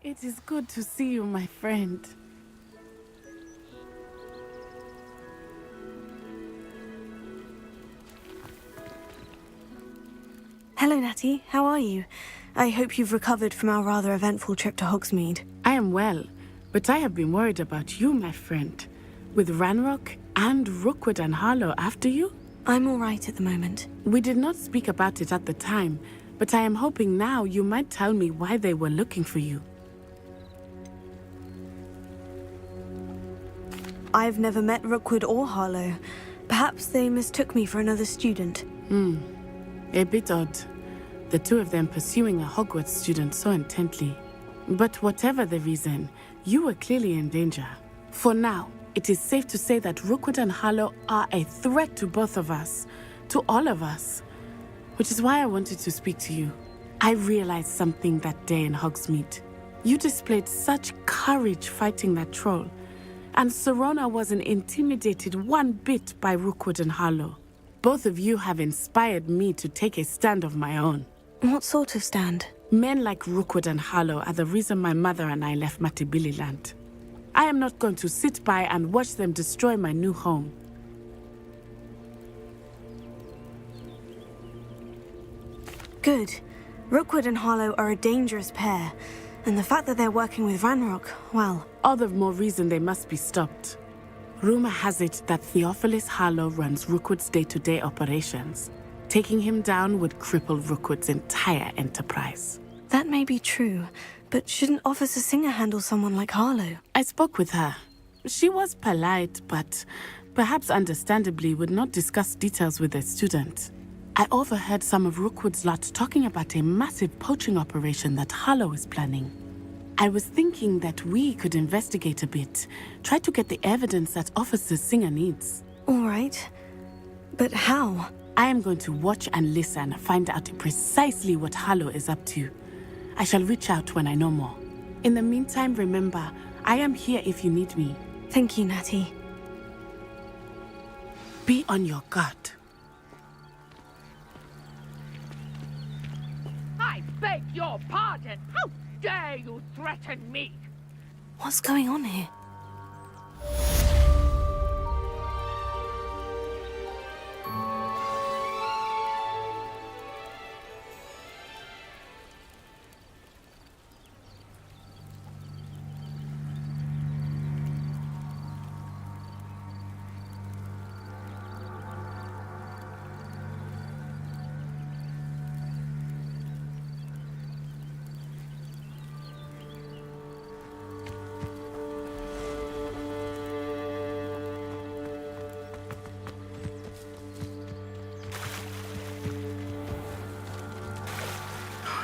It is good to see you, my friend. Hello, Natty. How are you? I hope you've recovered from our rather eventful trip to Hogsmeade. I am well, but I have been worried about you, my friend. With Ranrock and Rookwood and Harlow after you? I'm all right at the moment. We did not speak about it at the time, but I am hoping now you might tell me why they were looking for you. I've never met Rookwood or Harlow. Perhaps they mistook me for another student. A bit odd. The two of them pursuing a Hogwarts student so intently. But whatever the reason, you were clearly in danger. For now, it is safe to say that Rookwood and Harlow are a threat to both of us. To all of us. Which is why I wanted to speak to you. I realized something that day in Hogsmeade. You displayed such courage fighting that troll. And Serona wasn't intimidated one bit by Rookwood and Harlow. Both of you have inspired me to take a stand of my own. What sort of stand? Men like Rookwood and Harlow are the reason my mother and I left Matibili I am not going to sit by and watch them destroy my new home. Good. Rookwood and Harlow are a dangerous pair, and the fact that they're working with Ranrock, well... All the more reason they must be stopped. Rumor has it that Theophilus Harlow runs Rookwood's day-to-day operations. Taking him down would cripple Rookwood's entire enterprise. That may be true, but shouldn't Officer Singer handle someone like Harlow? I spoke with her. She was polite, but perhaps understandably would not discuss details with a student. I overheard some of Rookwood's lot talking about a massive poaching operation that Harlow is planning. I was thinking that we could investigate a bit, try to get the evidence that Officer Singer needs. All right. But how? I am going to watch and listen, find out precisely what Harlow is up to. I shall reach out when I know more. In the meantime, remember, I am here if you need me. Thank you, Natty. Be on your guard. I beg your pardon. How dare you threaten me? What's going on here?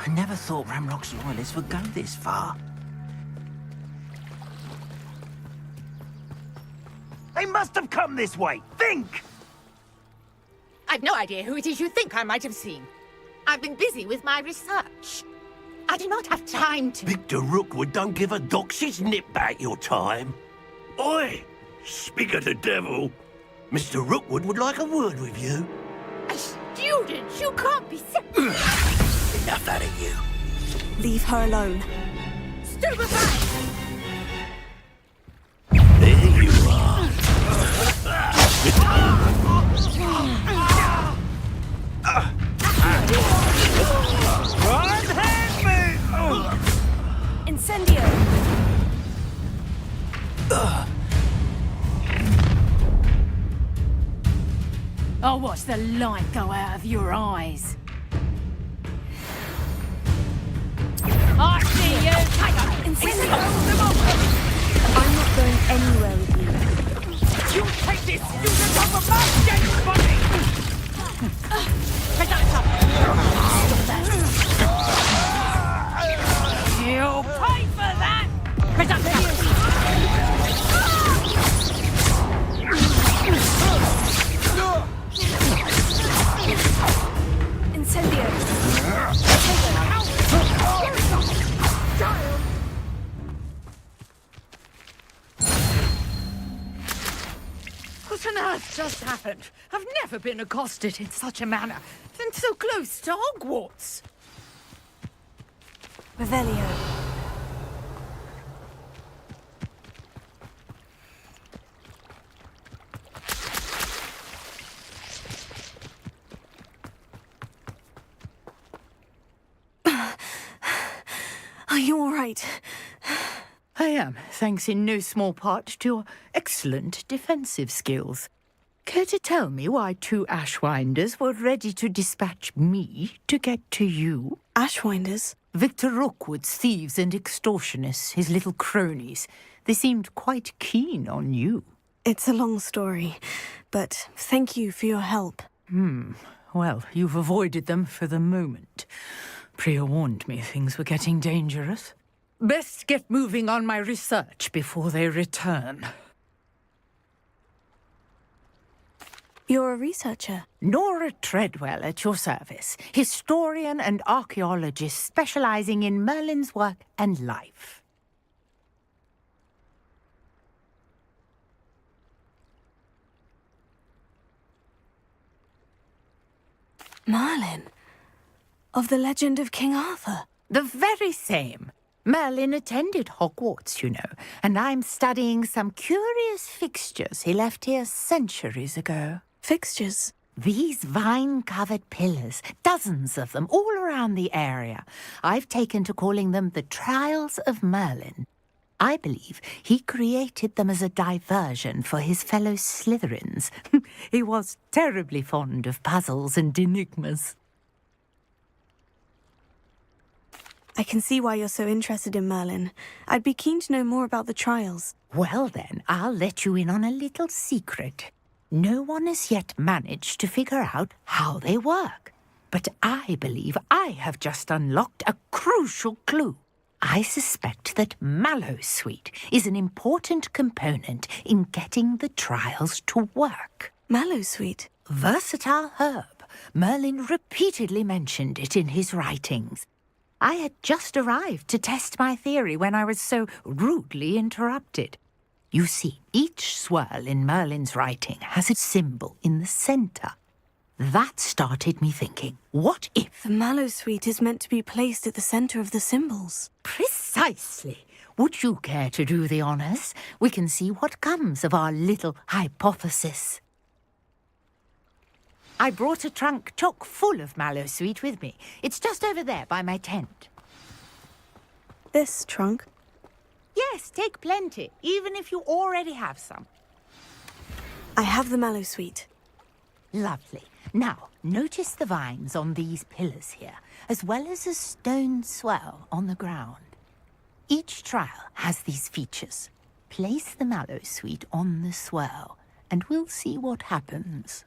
I never thought Ramrock's loyalists would go this far. They must have come this way! Think! I've no idea who it is you think I might have seen. I've been busy with my research. I do not have time to... Victor Rookwood don't give a doxy's nip back your time. Oi! Speak of the devil. Mr. Rookwood would like a word with you. A student? You can't be so... Enough out of you. Leave her alone. Stupefy! There you are. Incendio! I'll watch the light go out of your eyes. I see you! Incendio! I'm not going anywhere with you. You take this student off of my dead body! Take that up! You'll pay for that! Take that Incendio! What on earth just happened? I've never been accosted in such a manner, and so close to Hogwarts. Revelio. Are you all right? I am, thanks in no small part to your excellent defensive skills. Care to tell me why 2 Ashwinders were ready to dispatch me to get to you? Ashwinders? Victor Rookwood's thieves and extortionists, his little cronies. They seemed quite keen on you. It's a long story, but thank you for your help. Well, you've avoided them for the moment. Priya warned me things were getting dangerous. Best get moving on my research before they return. You're a researcher? Nora Treadwell at your service, historian and archaeologist specializing in Merlin's work and life. Merlin? Of the legend of King Arthur? The very same. Merlin attended Hogwarts, you know, and I'm studying some curious fixtures he left here centuries ago. Fixtures? These vine-covered pillars, dozens of them, all around the area. I've taken to calling them the Trials of Merlin. I believe he created them as a diversion for his fellow Slytherins. He was terribly fond of puzzles and enigmas. I can see why you're so interested in Merlin. I'd be keen to know more about the trials. Well then, I'll let you in on a little secret. No one has yet managed to figure out how they work. But I believe I have just unlocked a crucial clue. I suspect that Mallowsweet is an important component in getting the trials to work. Mallowsweet? Versatile herb. Merlin repeatedly mentioned it in his writings. I had just arrived to test my theory when I was so rudely interrupted. You see, each swirl in Merlin's writing has a symbol in the centre. That started me thinking, what if... The Mallowsweet is meant to be placed at the centre of the symbols. Precisely. Would you care to do the honours? We can see what comes of our little hypothesis. I brought a trunk chock full of Mallowsweet with me. It's just over there by my tent. This trunk? Yes, take plenty, even if you already have some. I have the Mallowsweet. Lovely. Now, notice the vines on these pillars here, as well as a stone swell on the ground. Each trial has these features. Place the Mallowsweet on the swell, and we'll see what happens.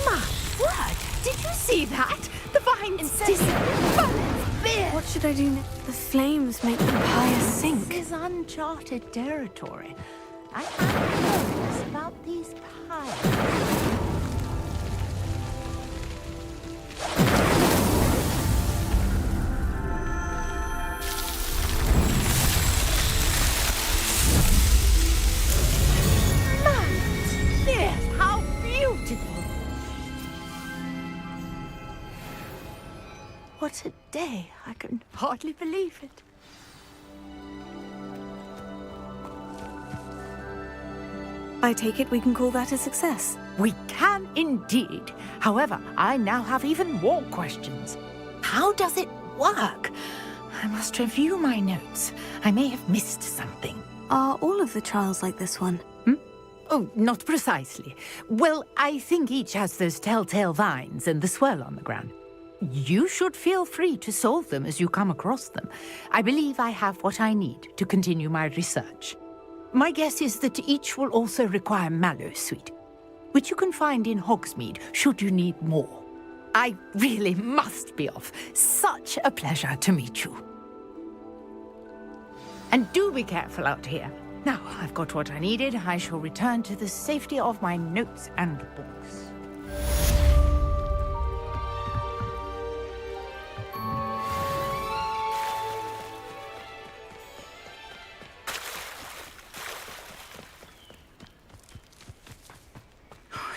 My word! Did you see that? The vines disappeared! What should I do next? The flames make the pyre sink. This is uncharted territory. I am curious about these pyres. Yes, how beautiful! What a day! I can hardly believe it. I take it we can call that a success. We can indeed. However, I now have even more questions. How does it work? I must review my notes. I may have missed something. Are all of the trials like this one? Oh, not precisely. Well, I think each has those telltale vines and the swirl on the ground. You should feel free to solve them as you come across them. I believe I have what I need to continue my research. My guess is that each will also require Mallowsweet, which you can find in Hogsmeade should you need more. I really must be off. Such a pleasure to meet you. And do be careful out here. Now I've got what I needed, I shall return to the safety of my notes and books.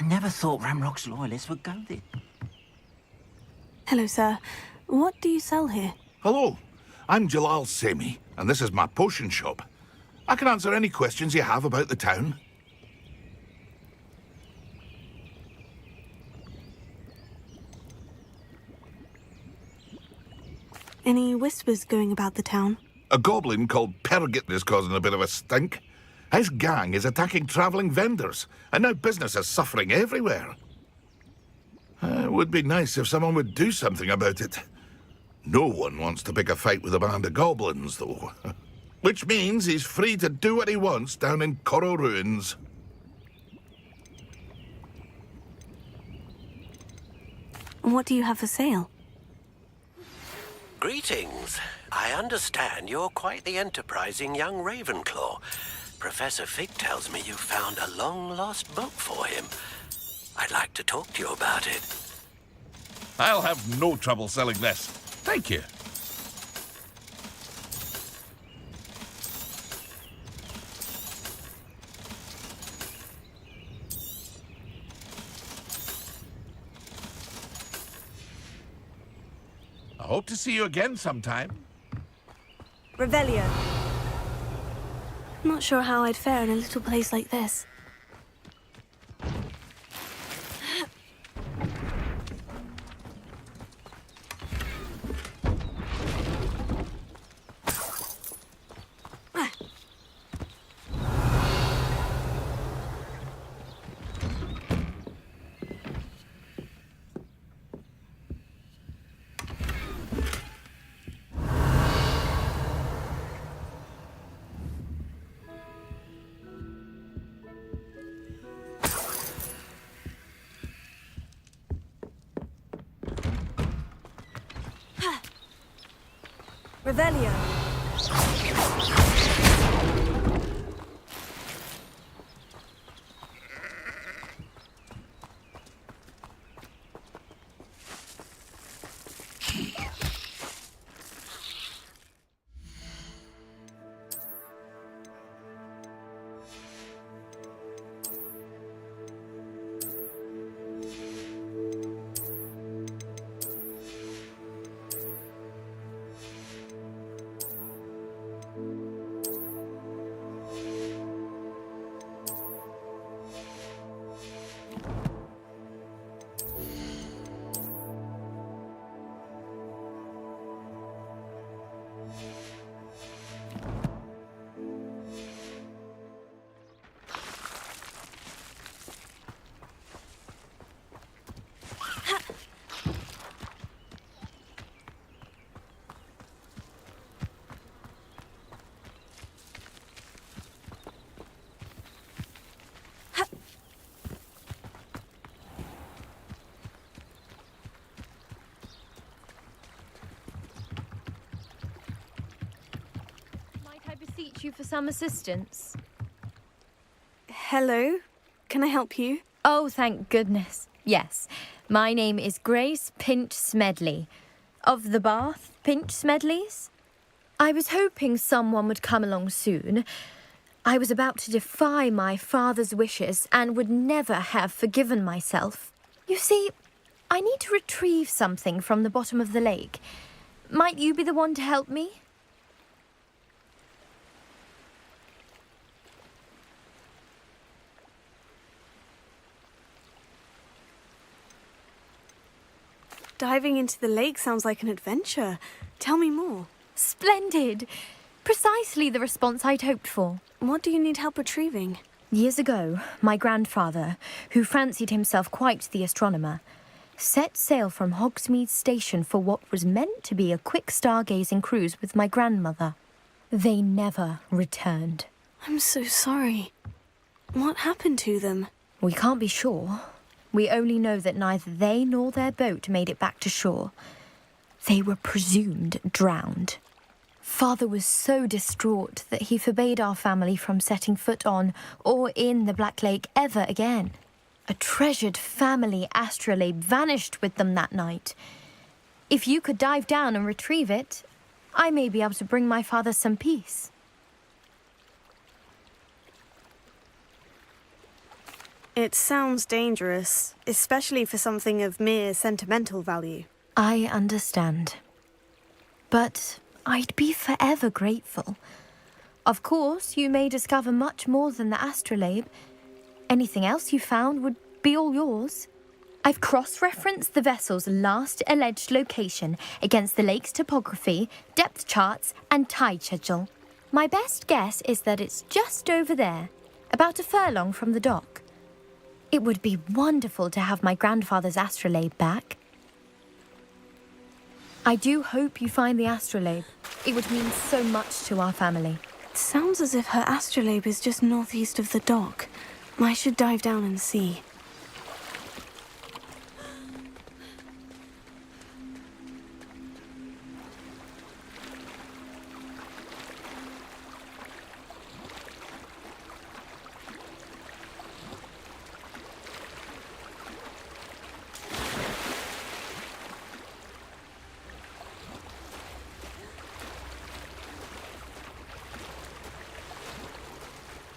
I never thought Ramrock's loyalists would go there. Hello, sir. What do you sell here? Hello, I'm Jalal Semi, and this is my potion shop. I can answer any questions you have about the town. Any whispers going about the town? A goblin called Pergit is causing a bit of a stink. His gang is attacking travelling vendors, and now business is suffering everywhere. It would be nice if someone would do something about it. No one wants to pick a fight with a band of goblins, though. Which means he's free to do what he wants down in Coral Ruins. What do you have for sale? Greetings. I understand you're quite the enterprising young Ravenclaw. Professor Fig tells me you found a long-lost book for him. I'd like to talk to you about it. I'll have no trouble selling this. Thank you. I hope to see you again sometime. Revelio. Not sure how I'd fare in a little place like this. Revelio. Beseech you for some assistance. Hello? Can I help you? Oh, thank goodness. Yes. My name is Grace Pinch Smedley. Of the Bath Pinch Smedleys. I was hoping someone would come along soon. I was about to defy my father's wishes and would never have forgiven myself. You see, I need to retrieve something from the bottom of the lake. Might you be the one to help me? Diving into the lake sounds like an adventure. Tell me more. Splendid! Precisely the response I'd hoped for. What do you need help retrieving? Years ago, my grandfather, who fancied himself quite the astronomer, set sail from Hogsmeade Station for what was meant to be a quick stargazing cruise with my grandmother. They never returned. I'm so sorry. What happened to them? We can't be sure. We only know that neither they nor their boat made it back to shore. They were presumed drowned. Father was so distraught that he forbade our family from setting foot on or in the Black Lake ever again. A treasured family astrolabe vanished with them that night. If you could dive down and retrieve it, I may be able to bring my father some peace. It sounds dangerous, especially for something of mere sentimental value. I understand. But I'd be forever grateful. Of course, you may discover much more than the astrolabe. Anything else you found would be all yours. I've cross-referenced the vessel's last alleged location against the lake's topography, depth charts, and tide schedule. My best guess is that it's just over there, about a furlong from the dock. It would be wonderful to have my grandfather's astrolabe back. I do hope you find the astrolabe. It would mean so much to our family. It sounds as if her astrolabe is just northeast of the dock. I should dive down and see.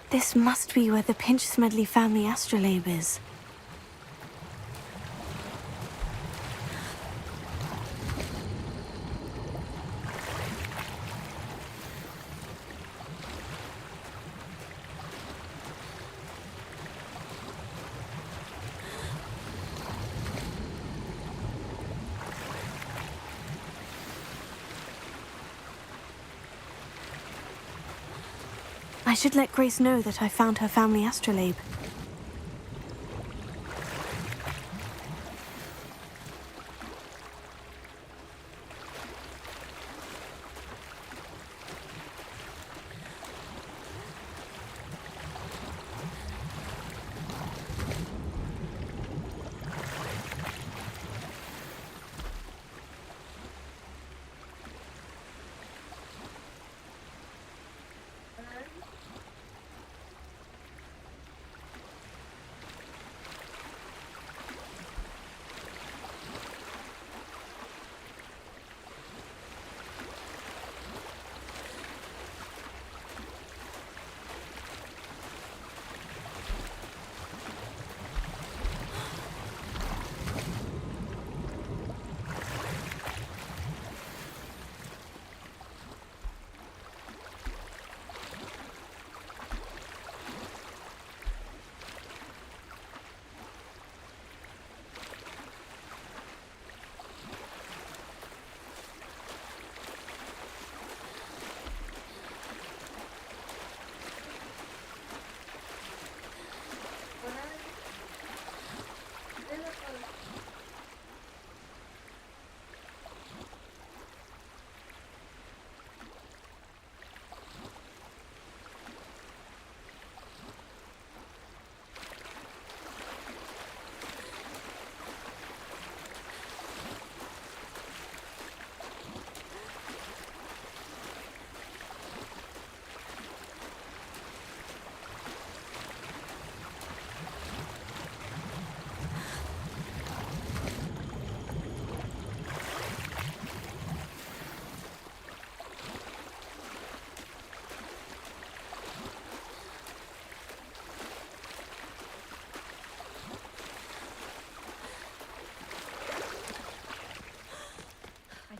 This must be where the Pinch-Smedley family astrolabe is. I should let Grace know that I found her family astrolabe.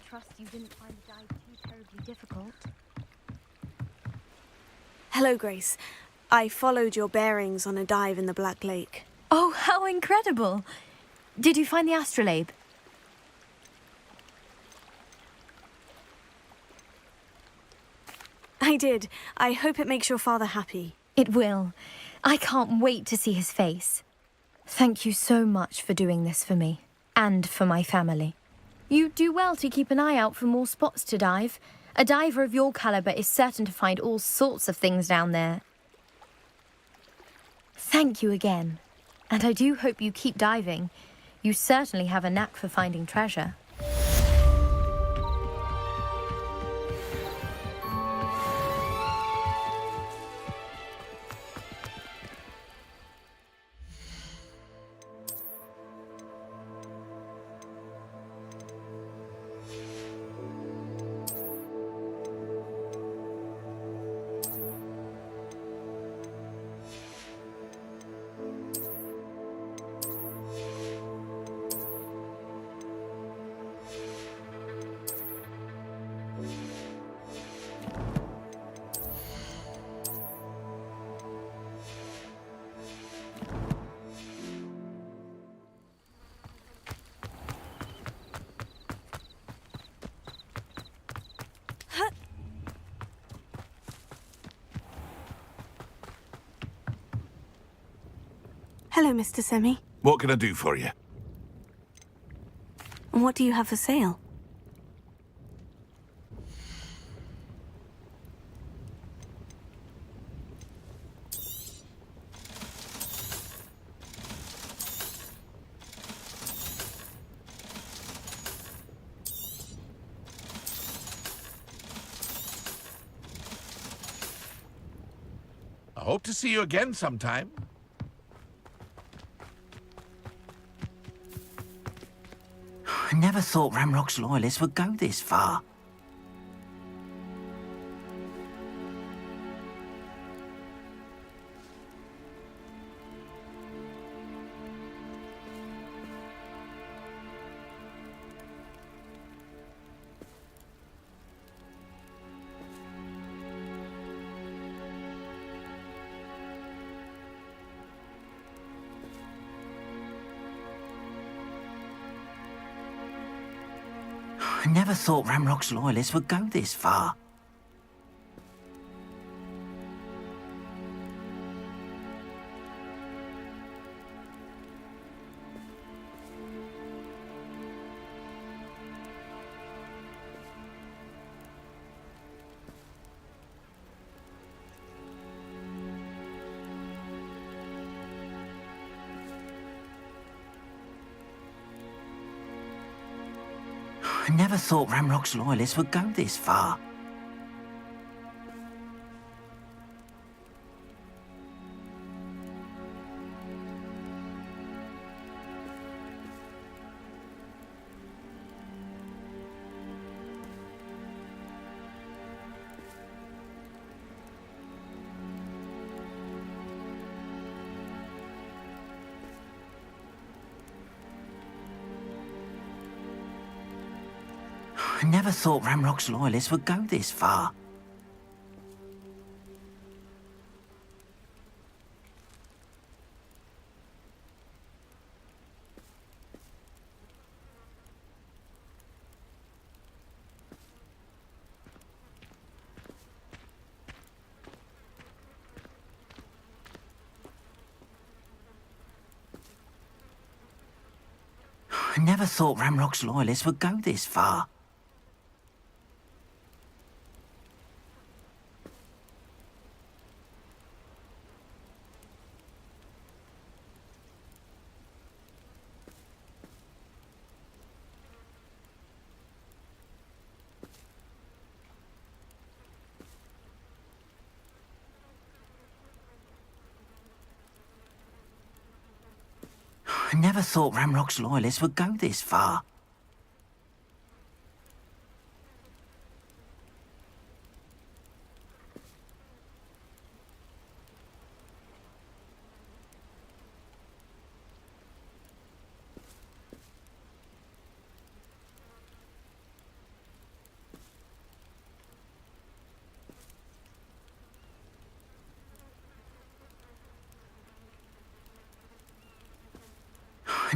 Trust you didn't find the dive too terribly difficult. Hello, Grace. I followed your bearings on a dive in the Black Lake. Oh, how incredible! Did you find the astrolabe? I did. I hope it makes your father happy. It will. I can't wait to see his face. Thank you so much for doing this for me, and for my family. You do well to keep an eye out for more spots to dive. A diver of your caliber is certain to find all sorts of things down there. Thank you again. And I do hope you keep diving. You certainly have a knack for finding treasure. Hello, Mr. Semi. What can I do for you? What do you have for sale? I hope to see you again sometime. I never thought Ramrock's loyalists would go this far. I never thought Ramrock's loyalists would go this far. I never thought Ramrock's loyalists would go this far. I never thought Ramrock's loyalists would go this far. I never thought Ramrock's loyalists would go this far. I never thought Ramrock's loyalists would go this far.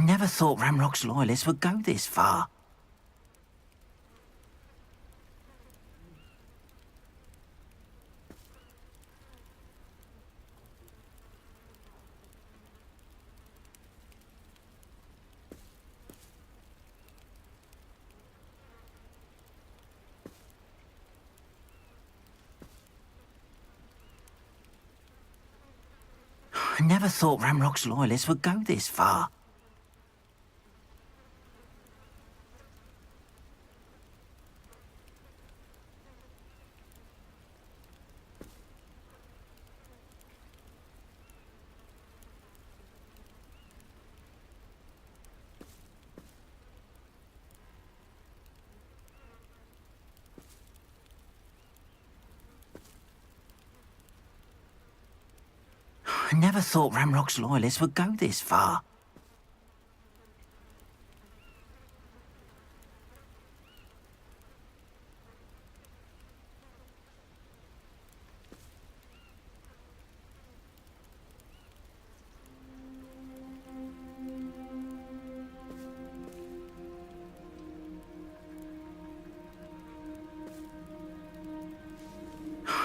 I never thought Ramrock's loyalists would go this far. I never thought Ramrock's loyalists would go this far. I never thought Ramrock's loyalists would go this far.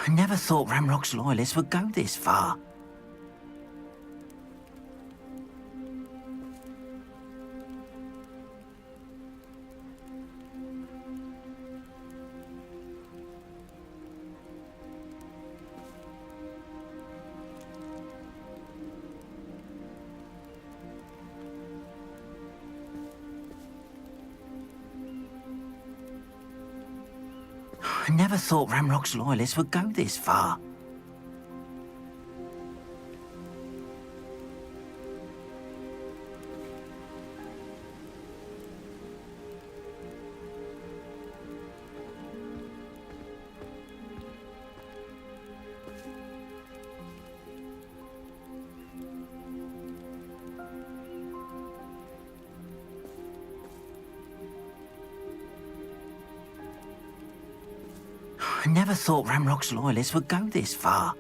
I never thought Ramrock's loyalists would go this far. I never thought Ramrock's loyalists would go this far. I never thought Ramrock's loyalists would go this far.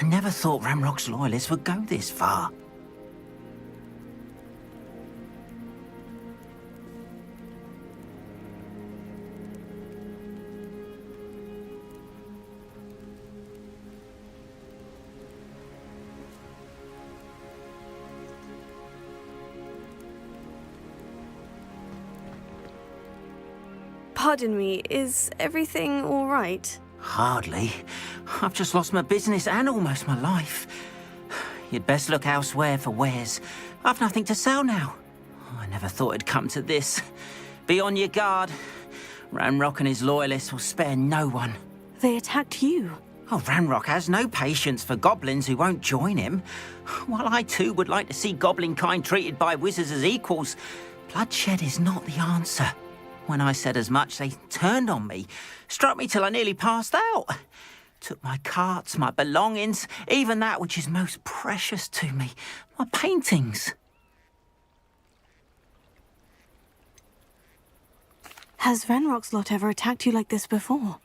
I never thought Ramrock's loyalists would go this far. Pardon me, is everything all right? Hardly. I've just lost my business and almost my life. You'd best look elsewhere for wares. I've nothing to sell now. I never thought it'd come to this. Be on your guard. Ranrock and his loyalists will spare no one. They attacked you. Oh, Ranrock has no patience for goblins who won't join him. While I too would like to see goblin kind treated by wizards as equals, bloodshed is not the answer. When I said as much, they turned on me, struck me till I nearly passed out. Took my carts, my belongings, even that which is most precious to me, my paintings. Has Ranrock's lot ever attacked you like this before?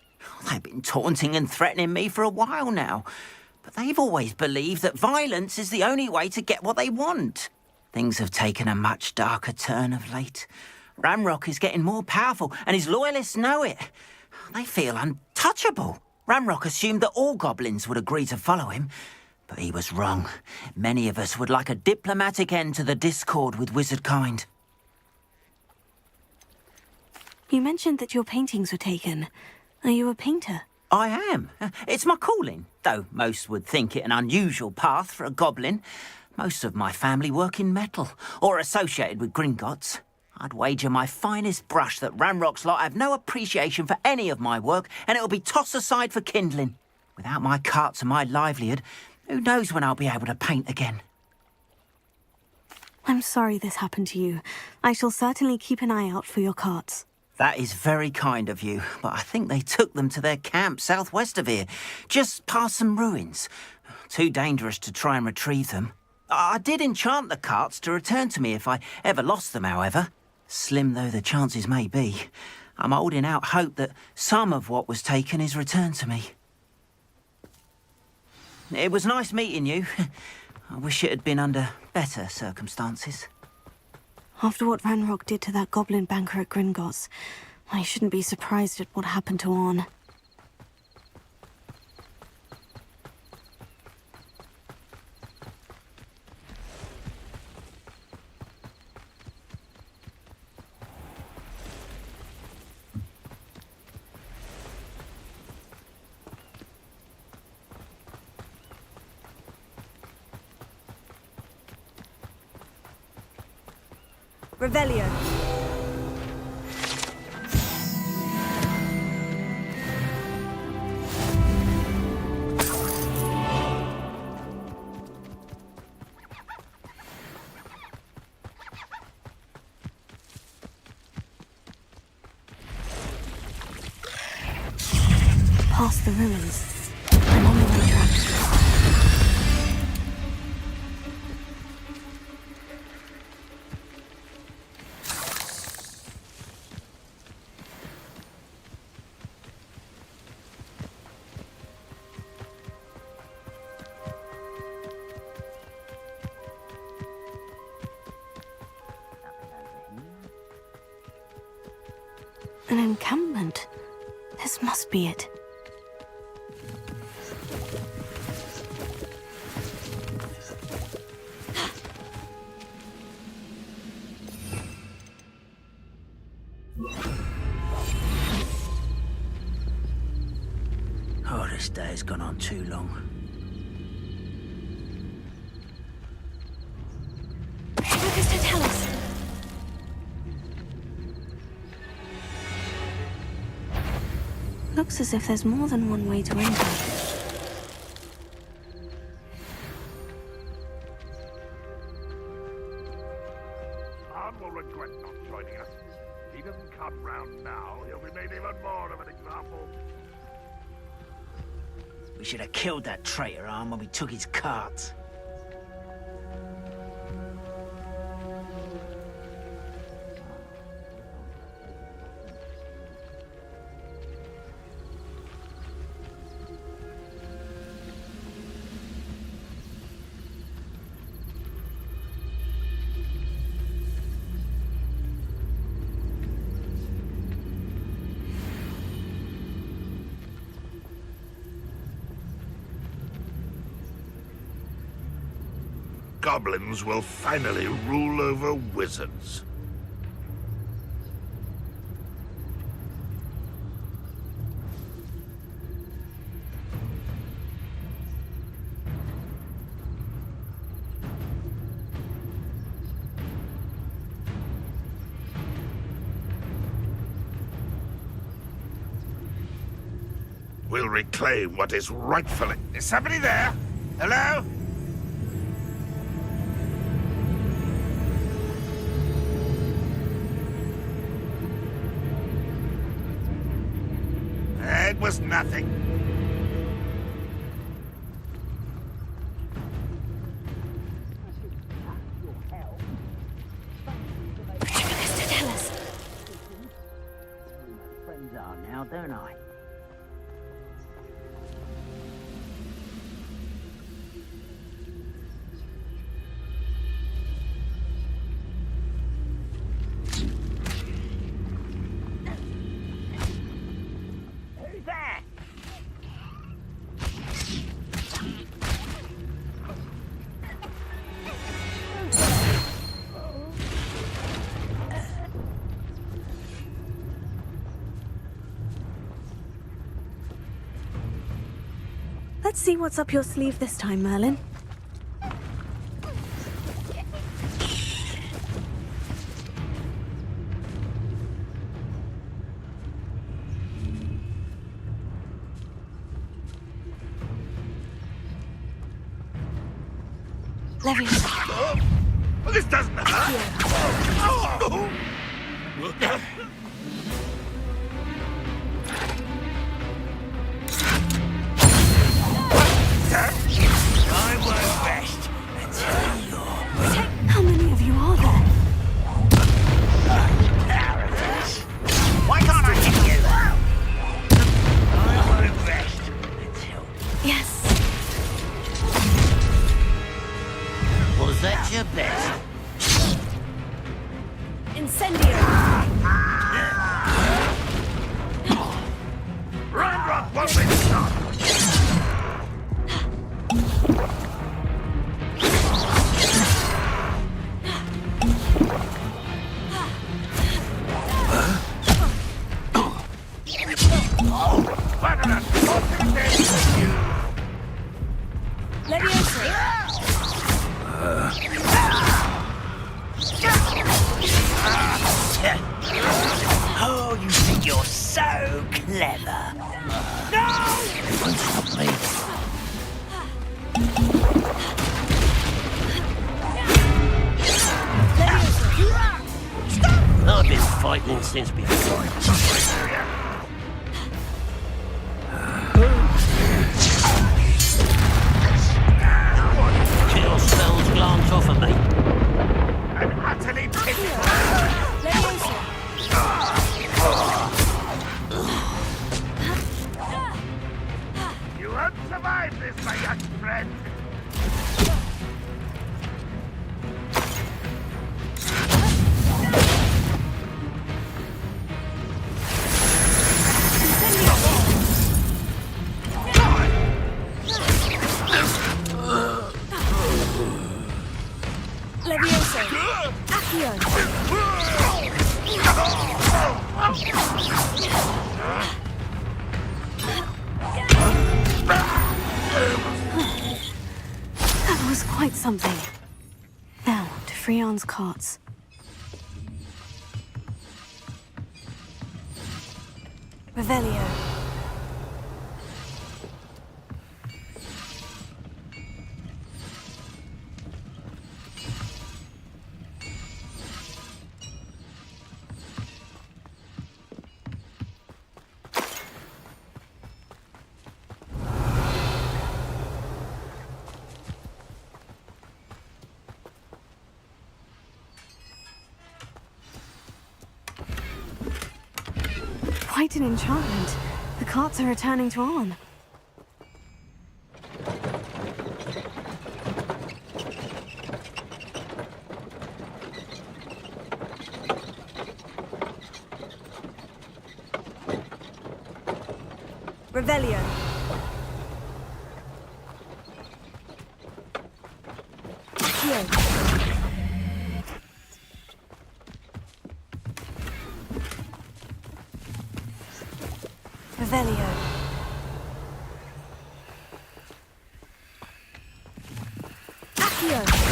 They've been taunting and threatening me for a while now, but they've always believed that violence is the only way to get what they want. Things have taken a much darker turn of late. Ramrock is getting more powerful, and his loyalists know it. They feel untouchable. Ramrock assumed that all goblins would agree to follow him, but he was wrong. Many of us would like a diplomatic end to the discord with wizard kind. You mentioned that your paintings were taken. Are you a painter? I am. It's my calling, though most would think it an unusual path for a goblin. Most of my family work in metal, or associated with Gringotts. I'd wager my finest brush that Ramrock's lot have no appreciation for any of my work, and it'll be tossed aside for kindling. Without my carts and my livelihood, who knows when I'll be able to paint again? I'm sorry this happened to you. I shall certainly keep an eye out for your carts. That is very kind of you, but I think they took them to their camp southwest of here, just past some ruins. Too dangerous to try and retrieve them. I did enchant the carts to return to me if I ever lost them, however. Slim though the chances may be, I'm holding out hope that some of what was taken is returned to me. It was nice meeting you. I wish it had been under better circumstances. After what Ranrock did to that goblin banker at Gringotts, I shouldn't be surprised at what happened to Orn. Revelio. Past the ruins. I'm on the right track. An encampment. This must be it. This day has gone on too long. Focus to tell us. Looks as if there's more than one way to enter. Arn will regret not joining us. If he doesn't come round now, he'll be made even more of an example. We should have killed that traitor, Arn, when we took his cart. Goblins will finally rule over wizards. We'll reclaim what is rightfully... Is somebody there? Hello? It was nothing. Focus to tell us. Friends are now, don't I? Let's see what's up your sleeve this time, Merlin. Leviosa. Well, this doesn't hurt. Oh. I won't rest until you're... How many of you are there? Paradise. Why can't I hit you? I won't rest until... Yes. Was that your best? Incendio. Ranrock won't be stopped. Oh, you think you're so clever. No! It won't stop me. I've been fighting since before. Kill spells glance off of me. I'm utterly pitiful. You won't survive this, my young friend. Leviosa. Accio. something. Now, to Freon's carts. Revelio. Quite an enchantment. The carts are returning to Arn. Revelio. Accio. Revelio. Accio.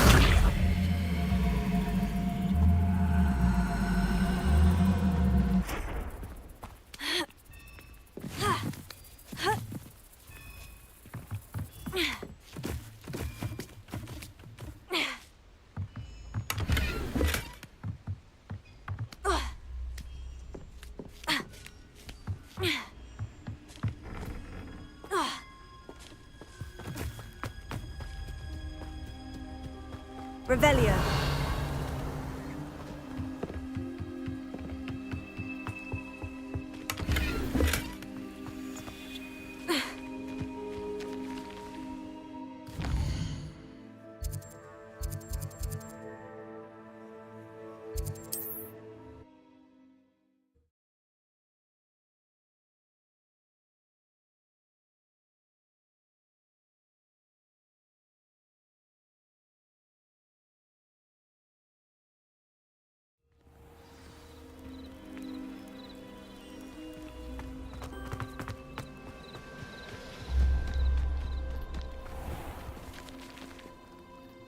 Revelio.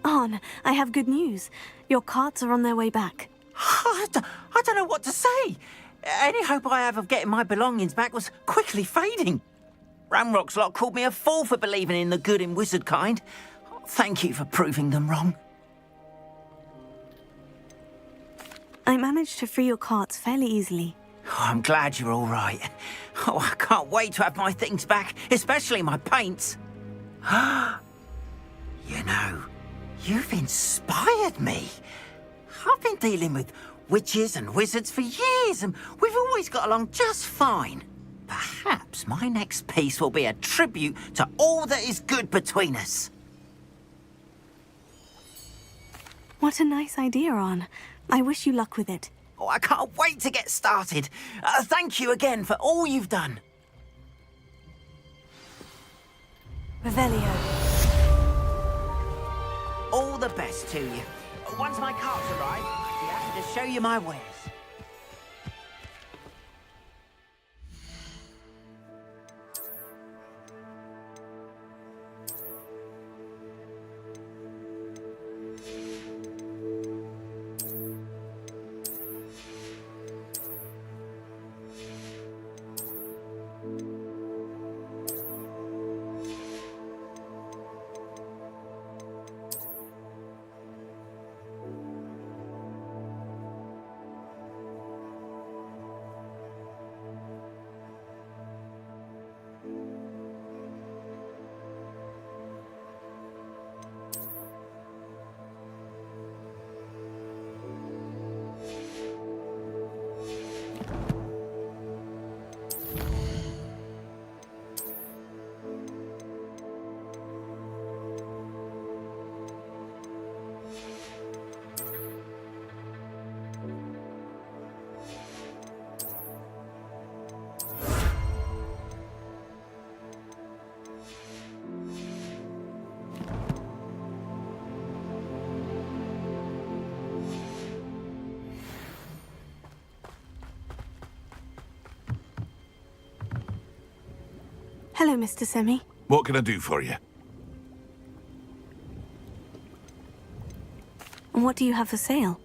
Arn, I have good news. Your carts are on their way back. I don't know what to say. Any hope I have of getting my belongings back was quickly fading. Ramrock's lot called me a fool for believing in the good in wizard kind. Thank you for proving them wrong. I managed to free your carts fairly easily. Oh, I'm glad you're all right. Oh, I can't wait to have my things back, especially my paints. You know, you've inspired me. I've been dealing with witches and wizards for years, and we've always got along just fine. Perhaps my next piece will be a tribute to all that is good between us. What a nice idea, Arn. I wish you luck with it. Oh, I can't wait to get started. Thank you again for all you've done. Revelio. All the best to you. Once my carts arrive, I'll be happy to show you my wares. Hello, Mr. Semi. What can I do for you? And what do you have for sale?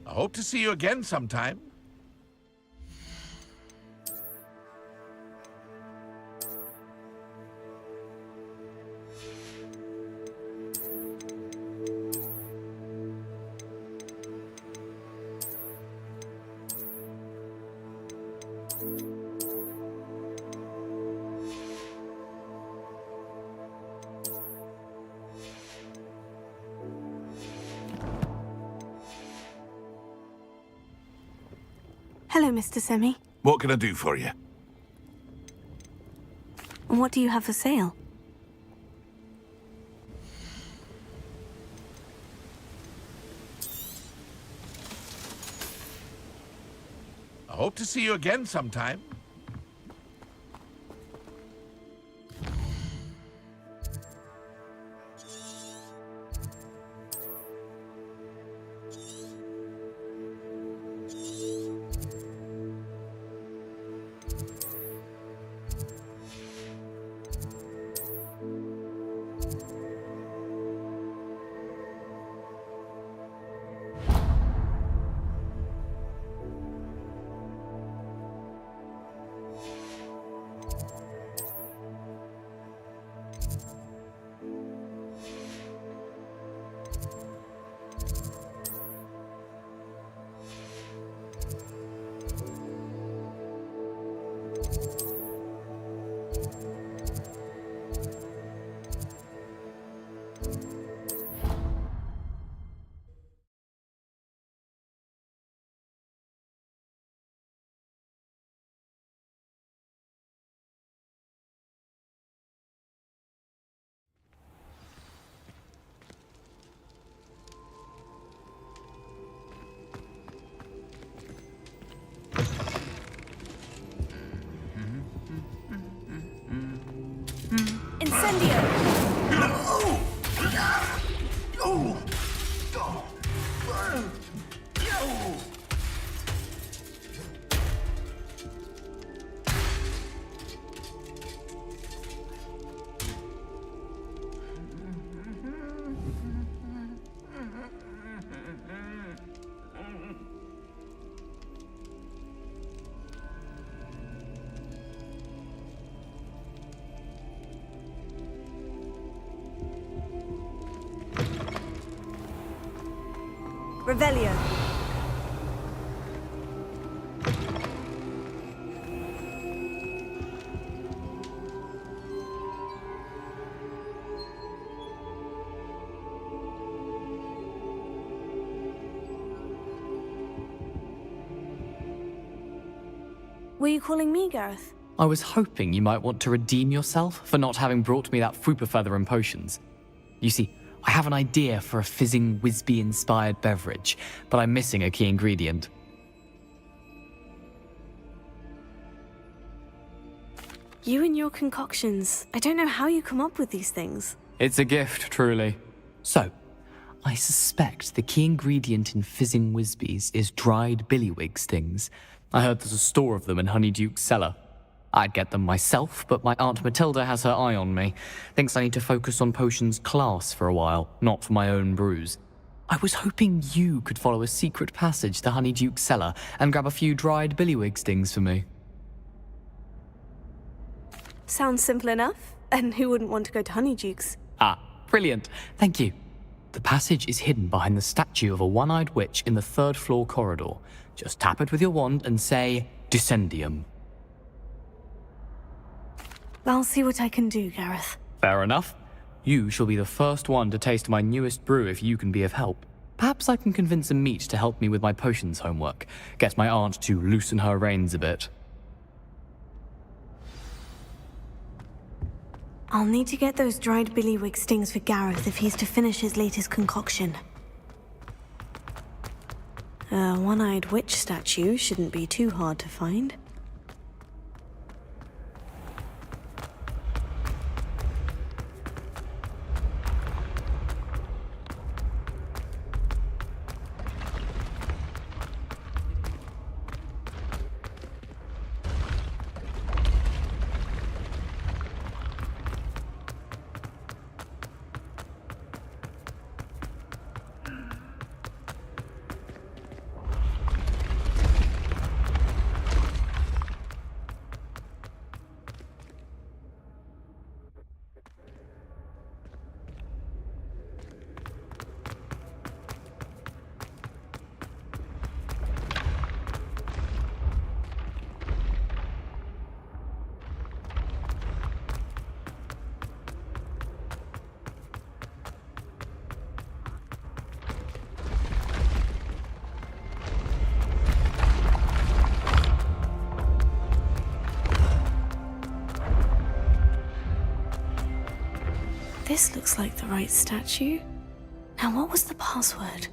I hope to see you again sometime. Hello, Mr. Semi. What can I do for you? And what do you have for sale? I hope to see you again sometime. Revelio. Were you calling me, Gareth? I was hoping you might want to redeem yourself for not having brought me that Fupa feather and potions. You see, I have an idea for a fizzing Wisby-inspired beverage, but I'm missing a key ingredient. You and your concoctions. I don't know how you come up with these things. It's a gift, truly. So, I suspect the key ingredient in fizzing Wisbies is dried billywig stings. I heard there's a store of them in Honeyduke's cellar. I'd get them myself, but my Aunt Matilda has her eye on me. Thinks I need to focus on potions class for a while, not for my own brews. I was hoping you could follow a secret passage to Honeyduke's cellar and grab a few dried billywig stings for me. Sounds simple enough. And who wouldn't want to go to Honeyduke's? Ah, brilliant. Thank you. The passage is hidden behind the statue of a one-eyed witch in the third-floor corridor. Just tap it with your wand and say, Descendium. I'll see what I can do, Gareth. Fair enough. You shall be the first one to taste my newest brew if you can be of help. Perhaps I can convince a meat to help me with my potions homework. Get my aunt to loosen her reins a bit. I'll need to get those dried billywig stings for Gareth if he's to finish his latest concoction. A one-eyed witch statue shouldn't be too hard to find. This looks like the right statue. Now, what was the password?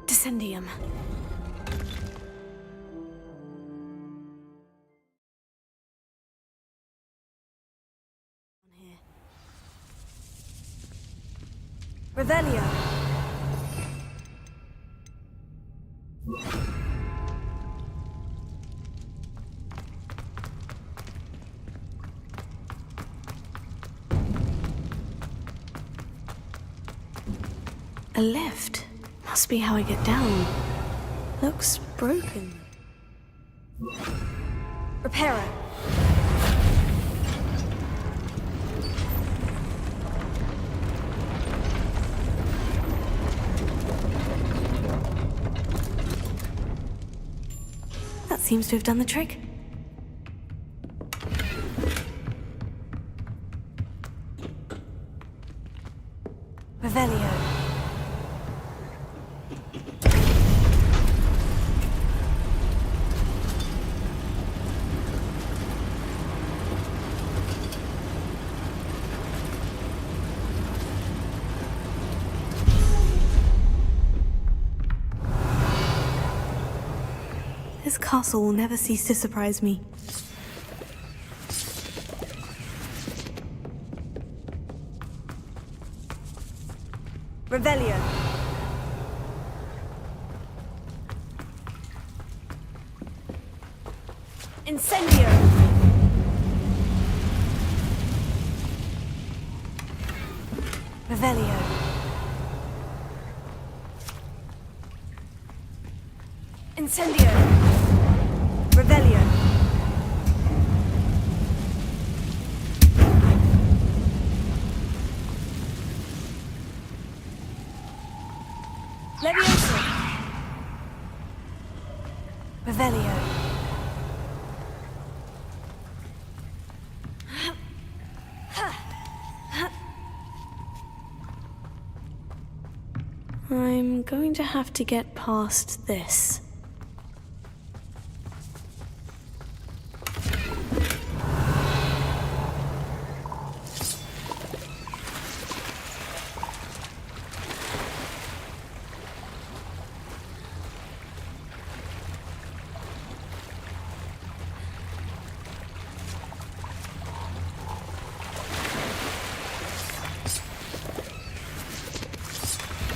Descendium. Revelio. A lift. Must be how I get down. Looks broken. Repair it. That seems to have done the trick. Revelio. This castle will never cease to surprise me. Revelio. Incendio. Revelio. Incendio. Revelio. Levioso. Revelio. I'm going to have to get past this.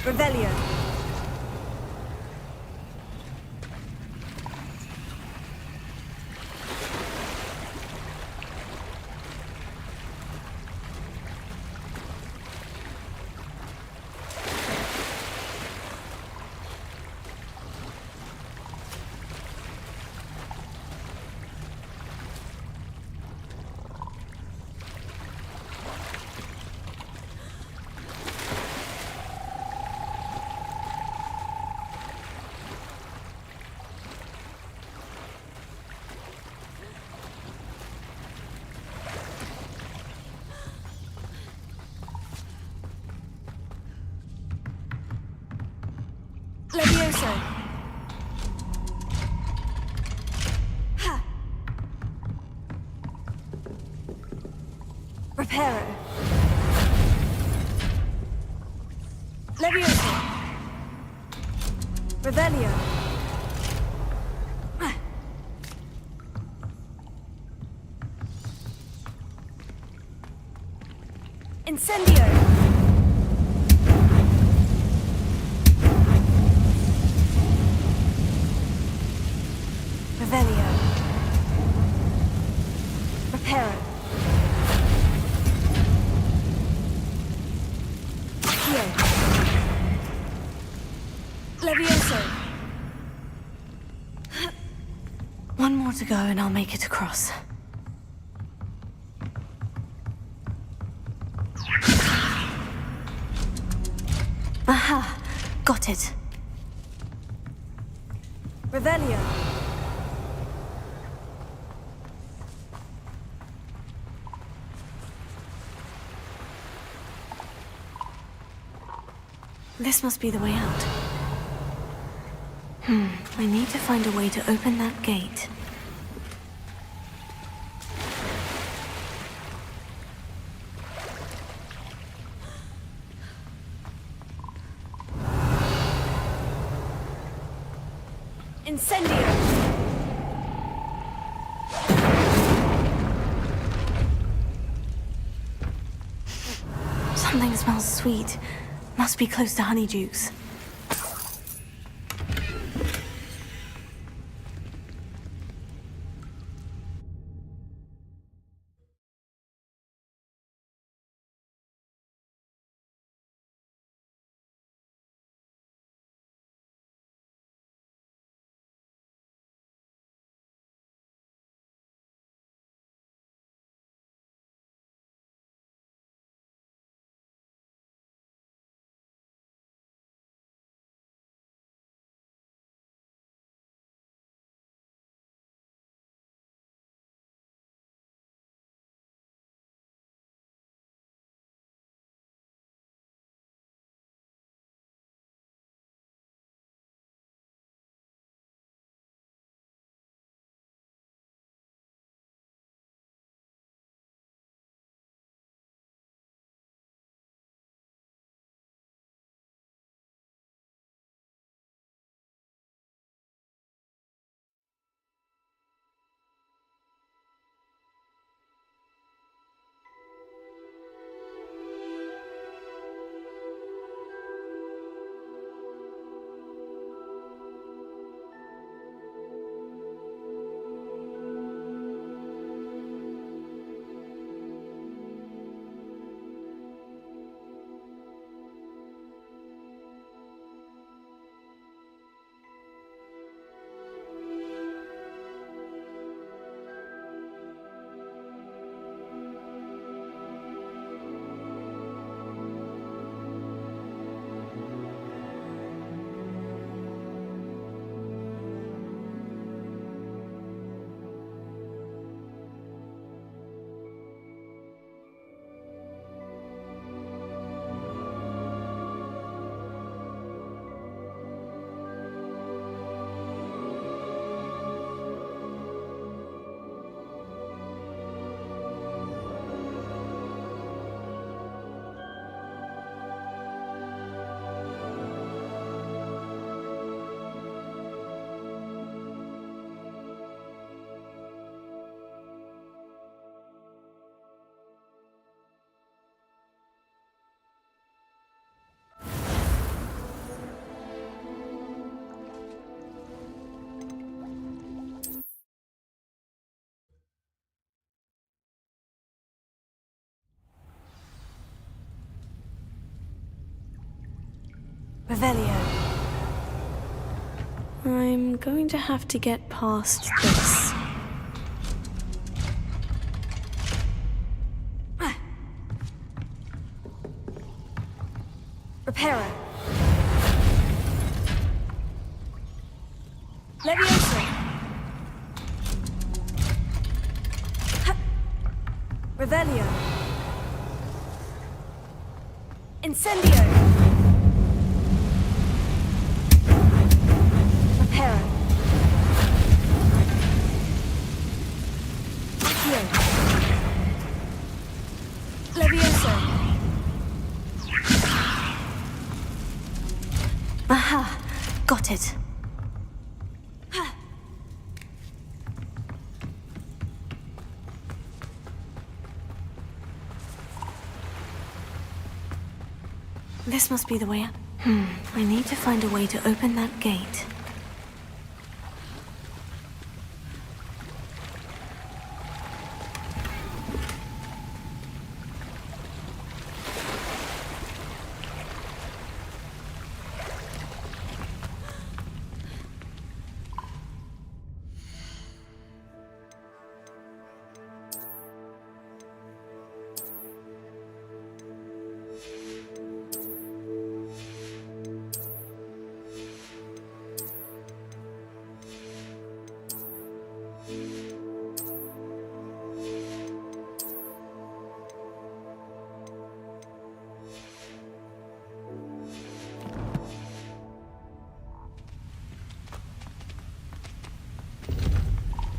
Revelio. Levioso. Ha. Reparo. Levioso. Revelio. Incendio. Revelio. Reparo. Here. Levioso. One more to go and I'll make it across. Aha! Got it. Revelio. This must be the way out. I need to find a way to open that gate. Incendio! Something smells sweet. Must be close to Honeydukes. Revelio. I'm going to have to get past this. Reparo. Levioso. Revelio. Incendio. Reparo. Accio. Levioso. Aha! Got it. This must be the way up. I need to find a way to open that gate.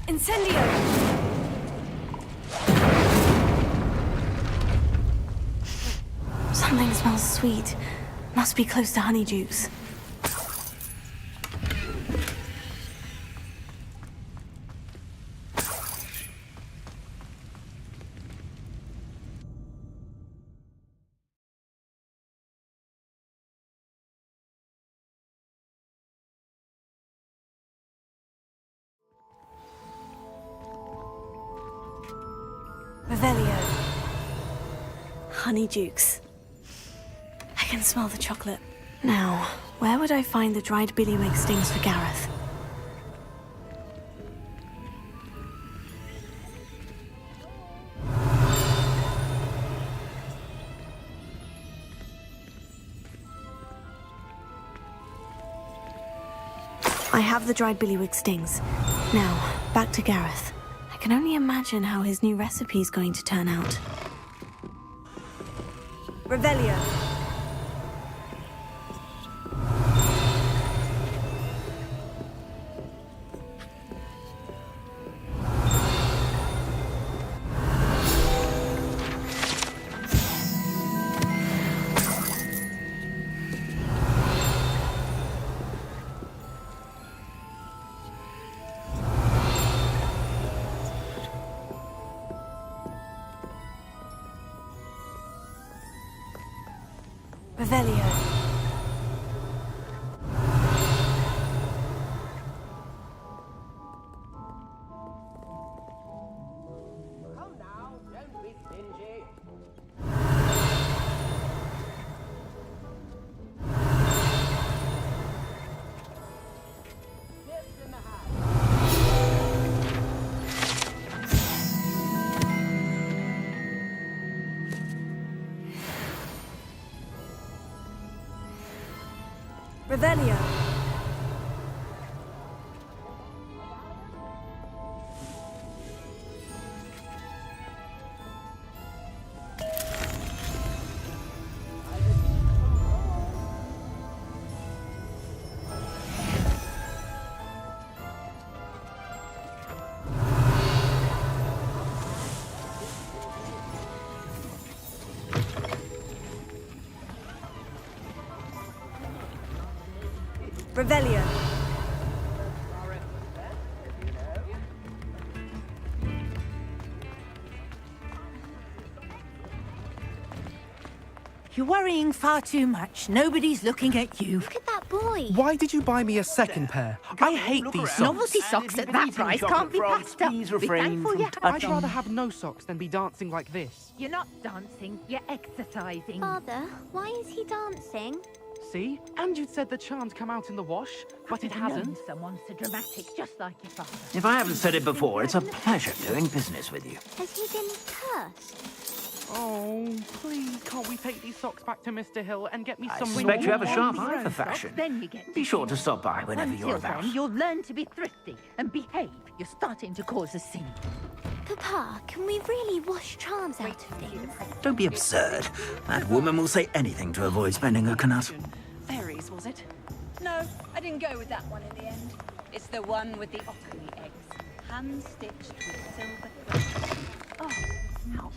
Incendio! Something smells sweet. Must be close to Honeydukes. Revelio. Honeydukes. I can smell the chocolate. Now, where would I find the dried billywig stings for Gareth? I have the dried billywig stings. Now, back to Gareth. I can only imagine how his new recipe's going to turn out. Revelio. Revelio. Come now, don't be stingy. Gifts in the house. Revelio. Revelio. You're worrying far too much. Nobody's looking at you. Look at that boy. Why did you buy me a second pair? I hate these socks. Novelty socks at that price can't be passed up. Be thankful you have I'd rather have no socks than be dancing like this. You're not dancing, you're exercising. Father, why is he dancing? See? And you'd said the charm's come out in the wash, but it hasn't. Someone so dramatic, just like your father. If I haven't said it before, it's a pleasure doing business with you. Has he been cursed? Oh, please, can't we take these socks back to Mr. Hill and get me I some... suspect you have a sharp normal eye for socks? fashion. Then you get Be sure to stop by whenever you're Until about. then, you'll learn to be thrifty and behave. You're starting to cause a scene. Papa, can we really wash charms out of things? Don't be absurd. That woman will say anything to avoid spending her canut. Fairies, was it? No, I didn't go with that one in the end. It's the one with the ottery eggs. Hand-stitched with silver thread. Oh, how...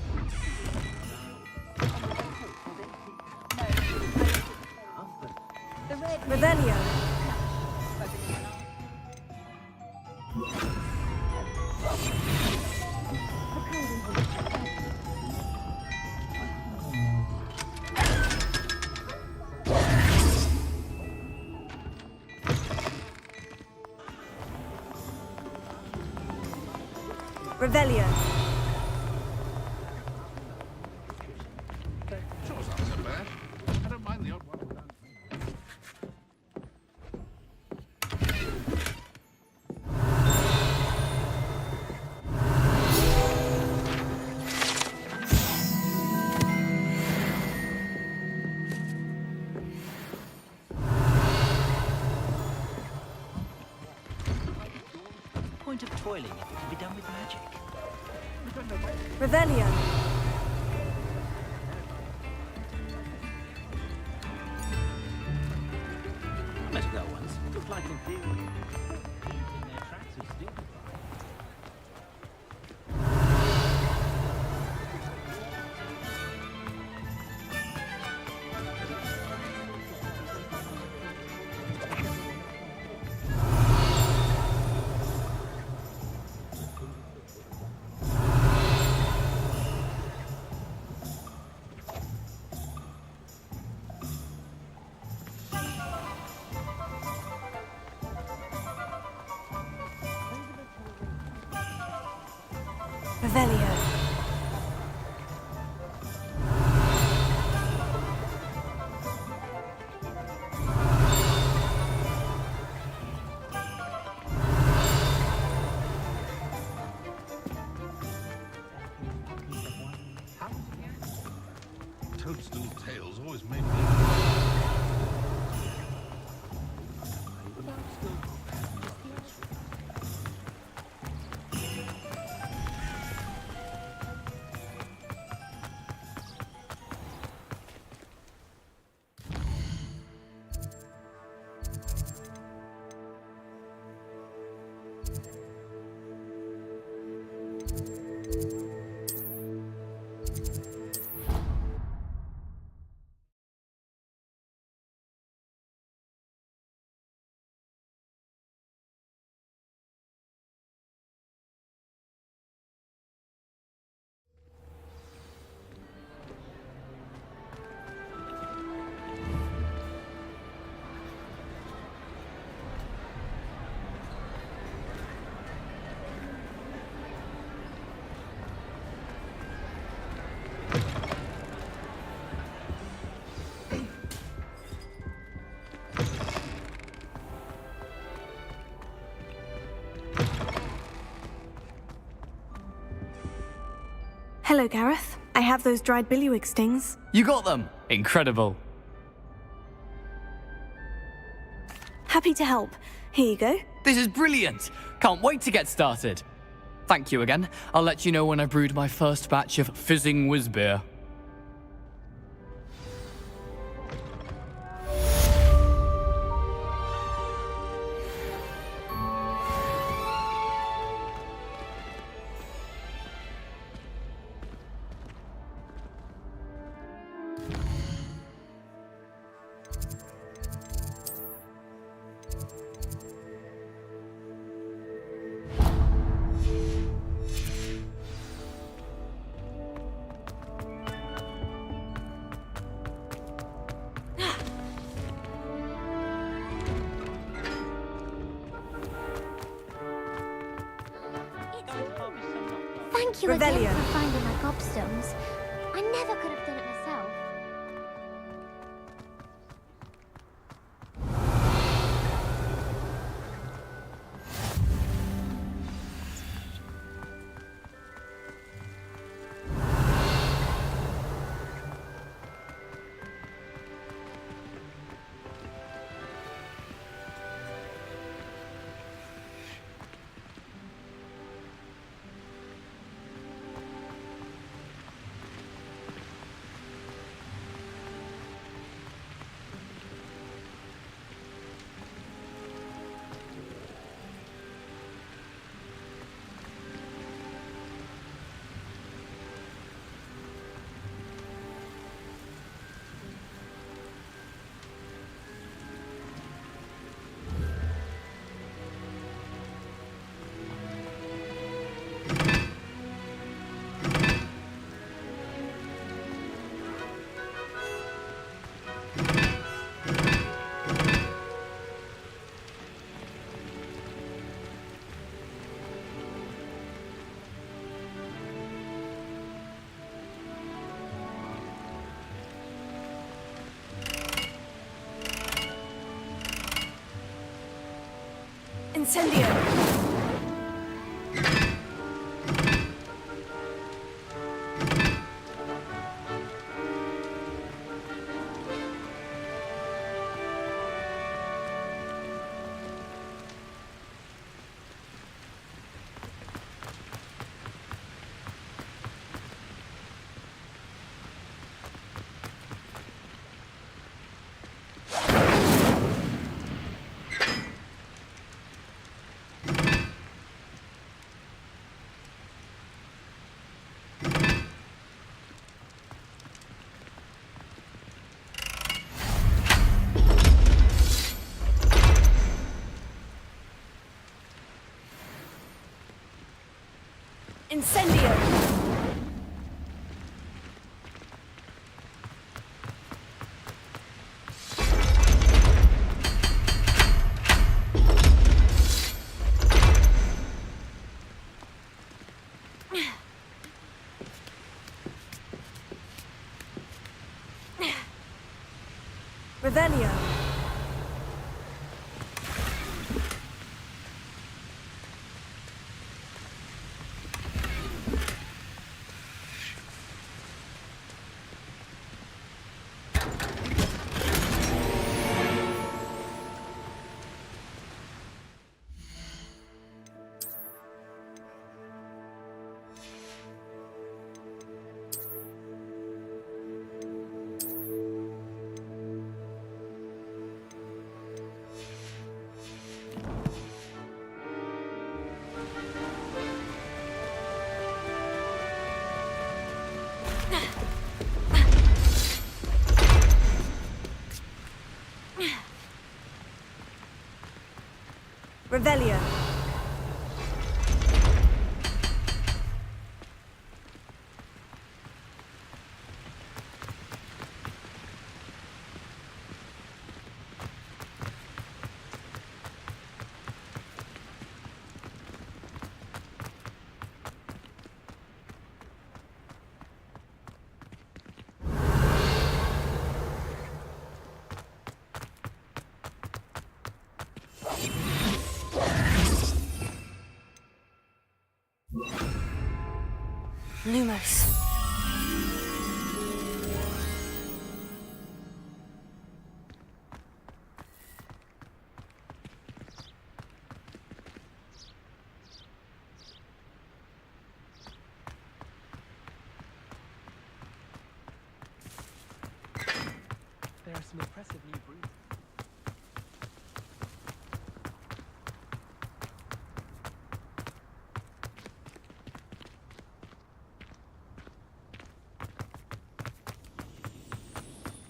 The red... Revelio. Revelio. Chore's not so bad. I don't mind the odd one. Point of toiling if it can be done with magic. Revelio. Met a girl once. Looked like in theory. In their tracks of steel. Revelio. Hello, Gareth. I have those dried billywig stings. You got them! Incredible. Happy to help. Here you go. This is brilliant! Can't wait to get started. Thank you again. I'll let you know when I've brewed my first batch of fizzing whizbeer. Thank you Revelio. again for finding my gobstones. I never could have done it myself. Incendio. Incendio! Revelio. Revelio. Lumos.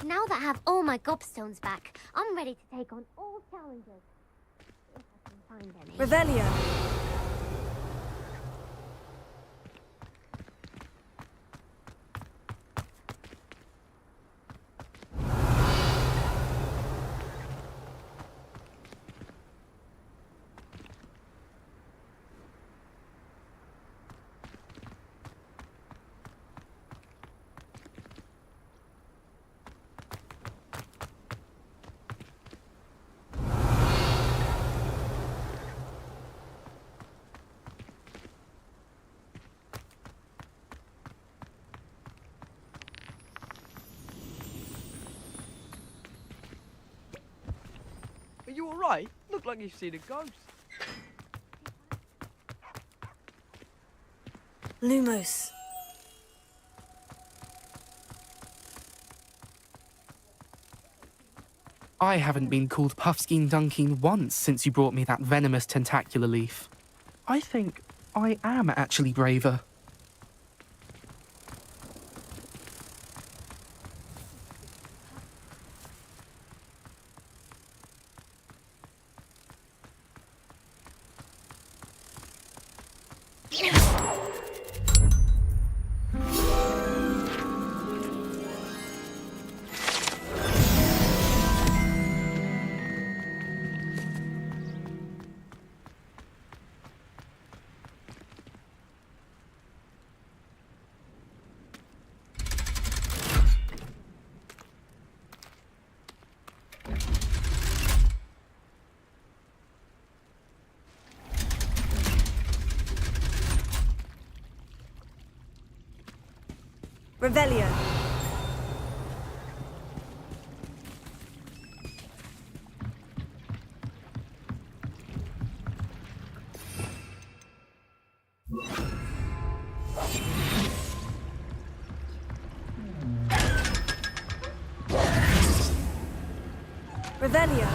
now that I have all my gobstones back, I'm ready to take on all challenges. If I can find any. Revelio. Are you alright? Look like you've seen a ghost. Lumos. I haven't been called Puffskein Dunking once since you brought me that venomous tentacular leaf. I think I am actually braver. Revelio. Revelio.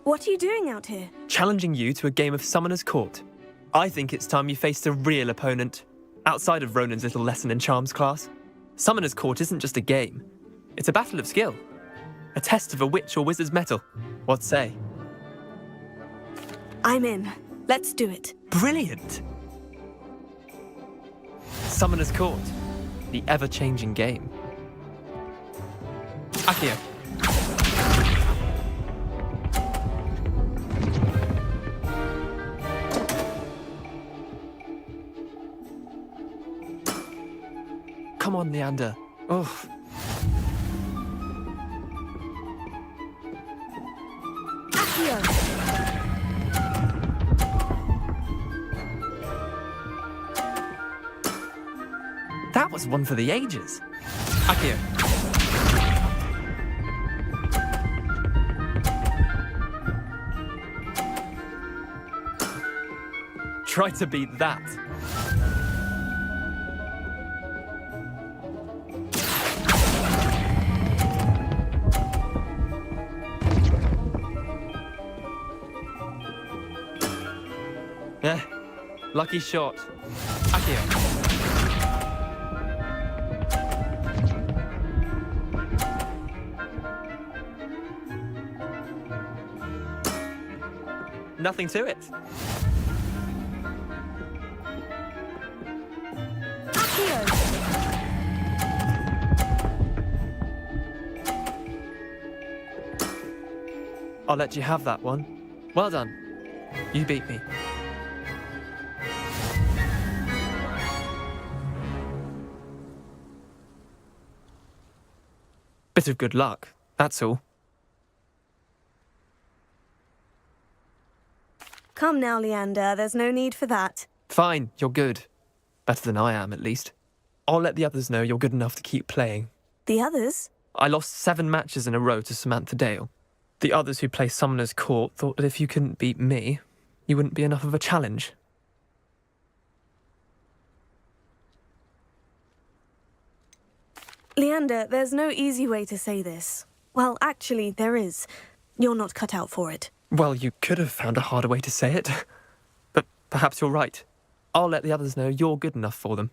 What are you doing out here? Challenging you to a game of Summoner's Court. I think it's time you faced a real opponent, outside of Ronan's little lesson in charms class. Summoner's Court isn't just a game. It's a battle of skill. A test of a witch or wizard's mettle. What say? I'm in. Let's do it. Brilliant! Summoner's Court. The ever-changing game. Accio. Come on, Leander. Oh. Accio. That was one for the ages. Accio. Try to beat that. Eh, lucky shot. Accio. Nothing to it. I'll let you have that one. Well done. You beat me. Bit of good luck, that's all. Come now, Leander, there's no need for that. Fine, you're good. Better than I am, at least. I'll let the others know you're good enough to keep playing. The others? I lost 7 matches in a row to Samantha Dale. The others who play Summoner's Court thought that if you couldn't beat me, you wouldn't be enough of a challenge. Leander, there's no easy way to say this. Well, actually, there is. You're not cut out for it. Well, you could have found a harder way to say it. But perhaps you're right. I'll let the others know you're good enough for them.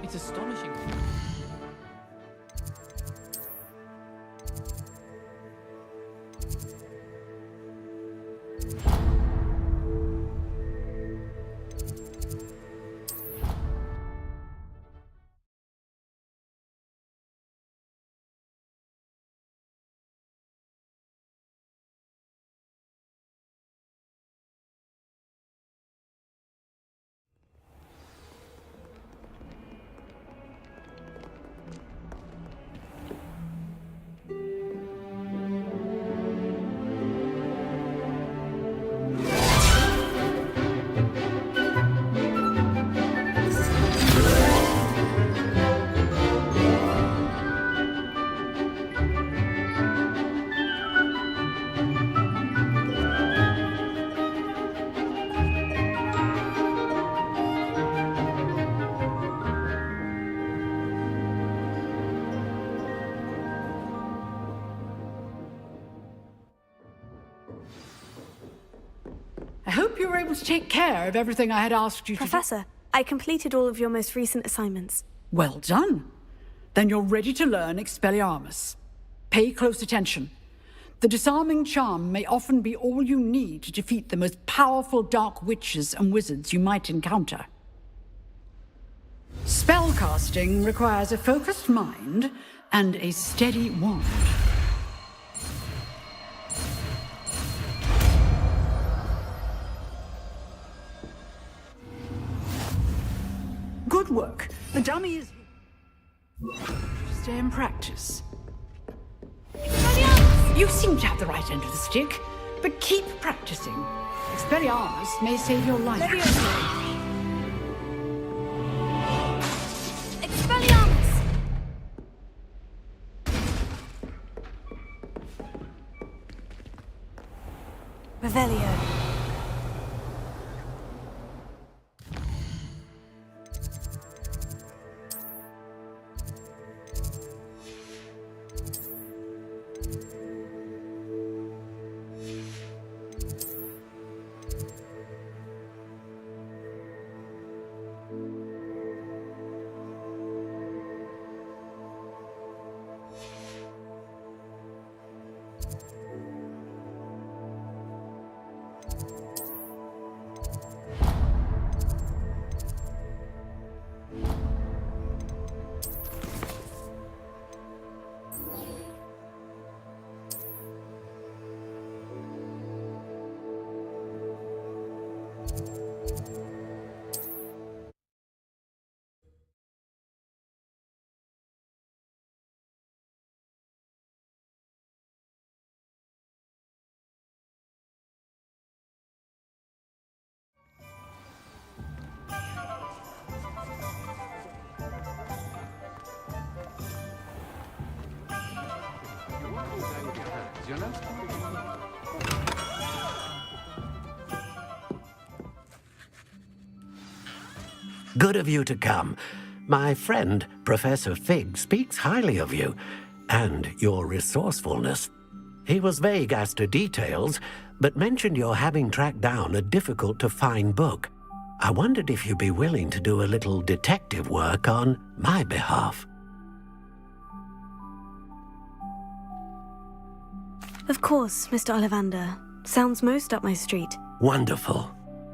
It's astonishing. I hope you were able to take care of everything I had asked you to do. Professor, I completed all of your most recent assignments. Well done. Then you're ready to learn Expelliarmus. Pay close attention. The disarming charm may often be all you need to defeat the most powerful dark witches and wizards you might encounter. Spellcasting requires a focused mind and a steady wand. Good work. The dummy is... Stay in practice. You seem to have the right end of the stick, but keep practicing. Expelliarmus may save your life. Expelliarmus! Revelio. Good of you to come. My friend, Professor Fig, speaks highly of you and your resourcefulness. He was vague as to details, but mentioned your having tracked down a difficult-to-find book. I wondered if you'd be willing to do a little detective work on my behalf. Of course, Mr. Ollivander. Sounds most up my street. Wonderful.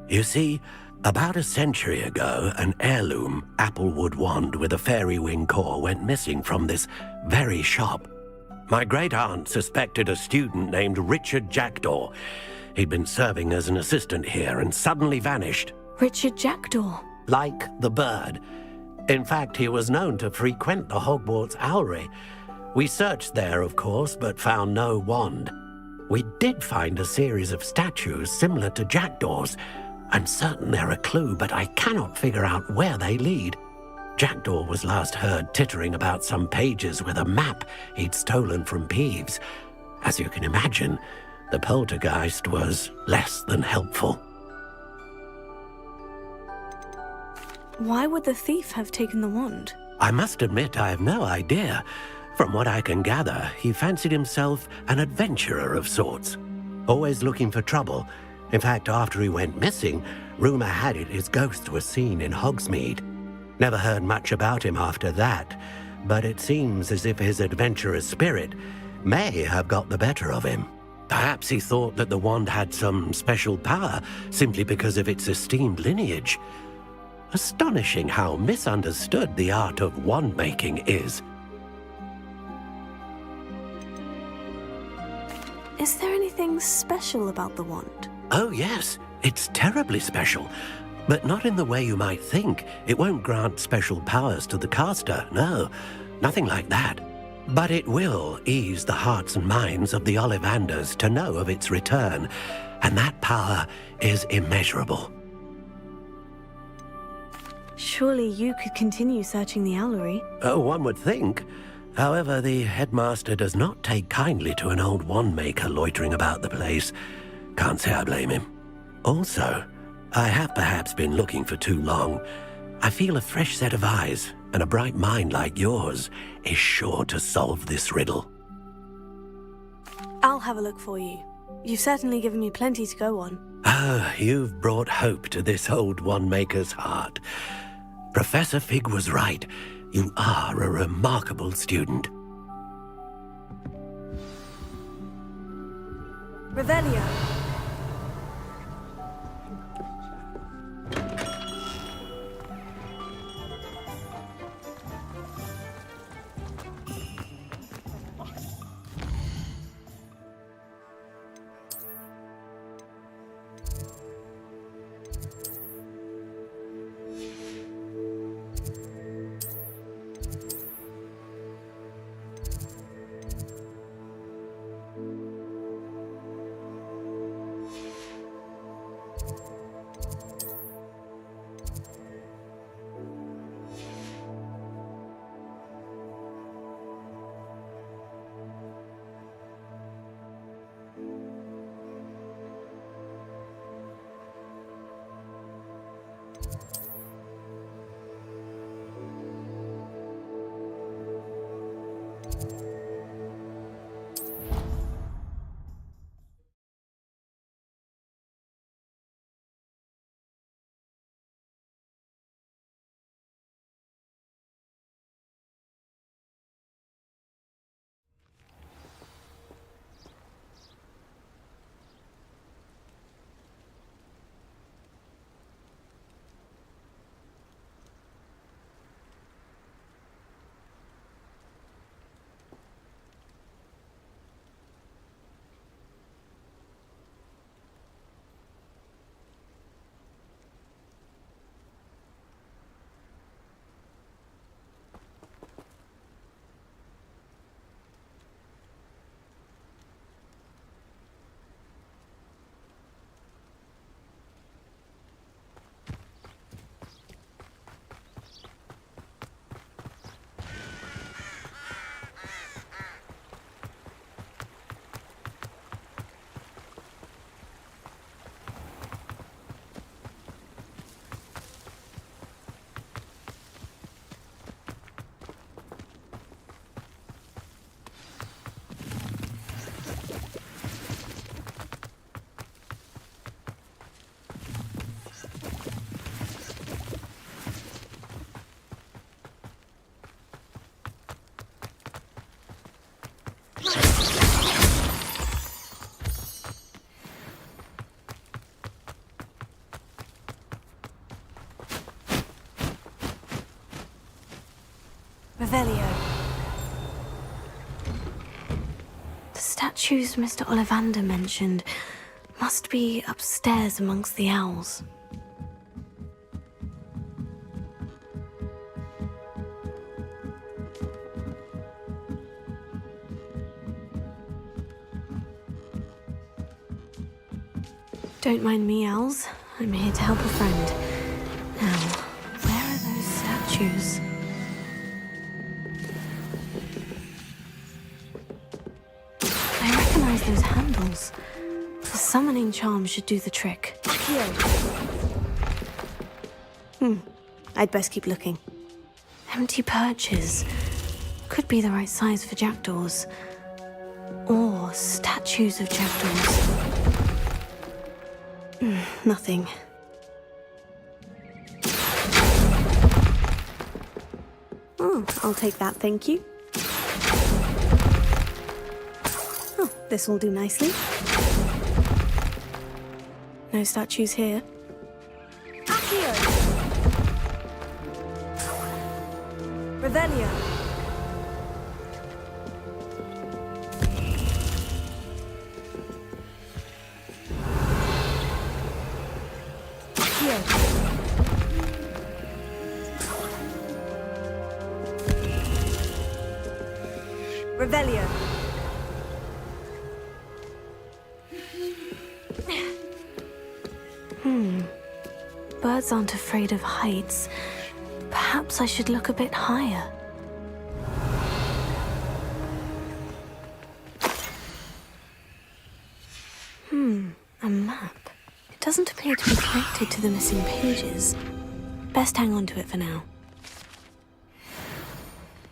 You see, about a century ago, an heirloom applewood wand with a fairy wing core went missing from this very shop. My great-aunt suspected a student named Richard Jackdaw. He'd been serving as an assistant here and suddenly vanished. Richard Jackdaw? Like the bird. In fact, he was known to frequent the Hogwarts Owlery. We searched there, of course, but found no wand. We did find a series of statues similar to Jackdaw's. I'm certain they're a clue, but I cannot figure out where they lead. Jackdaw was last heard tittering about some pages with a map he'd stolen from Peeves. As you can imagine, the poltergeist was less than helpful. Why would the thief have taken the wand? I must admit I have no idea. From what I can gather, he fancied himself an adventurer of sorts, always looking for trouble. In fact, after he went missing, rumor had it his ghost was seen in Hogsmeade. Never heard much about him after that, but it seems as if his adventurous spirit may have got the better of him. Perhaps he thought that the wand had some special power simply because of its esteemed lineage. Astonishing how misunderstood the art of wand-making is. Is there anything special about the wand? Oh yes, it's terribly special. But not in the way you might think. It won't grant special powers to the caster, no. Nothing like that. But it will ease the hearts and minds of the Ollivanders to know of its return. And that power is immeasurable. Surely you could continue searching the Owlery. Oh, one would think. However, the headmaster does not take kindly to an old wand-maker loitering about the place. Can't say I blame him. Also, I have perhaps been looking for too long. I feel a fresh set of eyes, and a bright mind like yours is sure to solve this riddle. I'll have a look for you. You've certainly given me plenty to go on. Ah, you've brought hope to this old wand-maker's heart. Professor Fig was right. You are a remarkable student. Revelio. Revelio. The statues Mr. Ollivander mentioned must be upstairs amongst the owls. Don't mind me, owls. I'm here to help a friend. Now, where are those statues? I recognize those handles. The summoning charm should do the trick. I'd best keep looking. Empty perches. Could be the right size for jackdaws. Or statues of jackdaws. Nothing. Oh, I'll take that, thank you. Oh, this will do nicely. No statues here. Accio! Revelio! Revelio. Birds aren't afraid of heights. Perhaps I should look a bit higher. A map. It doesn't appear to be connected to the missing pages. Best hang on to it for now.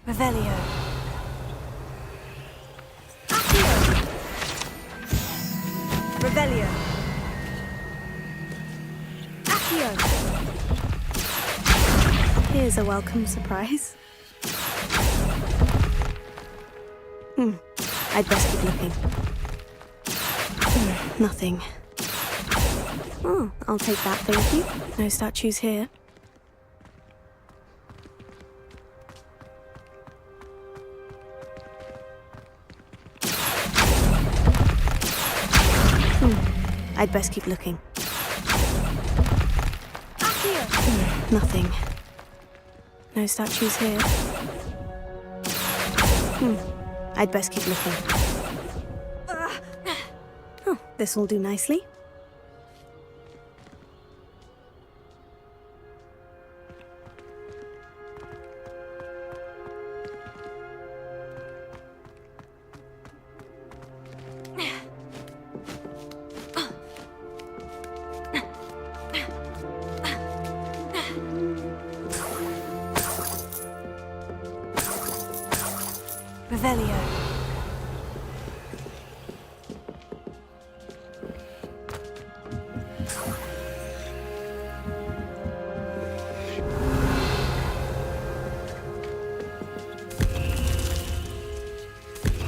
Revelio. Revelio. Accio. Here's a welcome surprise. I'd best keep looking. Nothing. Oh, I'll take that, thank you. No statues here. I'd best keep looking. Nothing. No statues here. I'd best keep looking. Oh, this will do nicely. Revelio.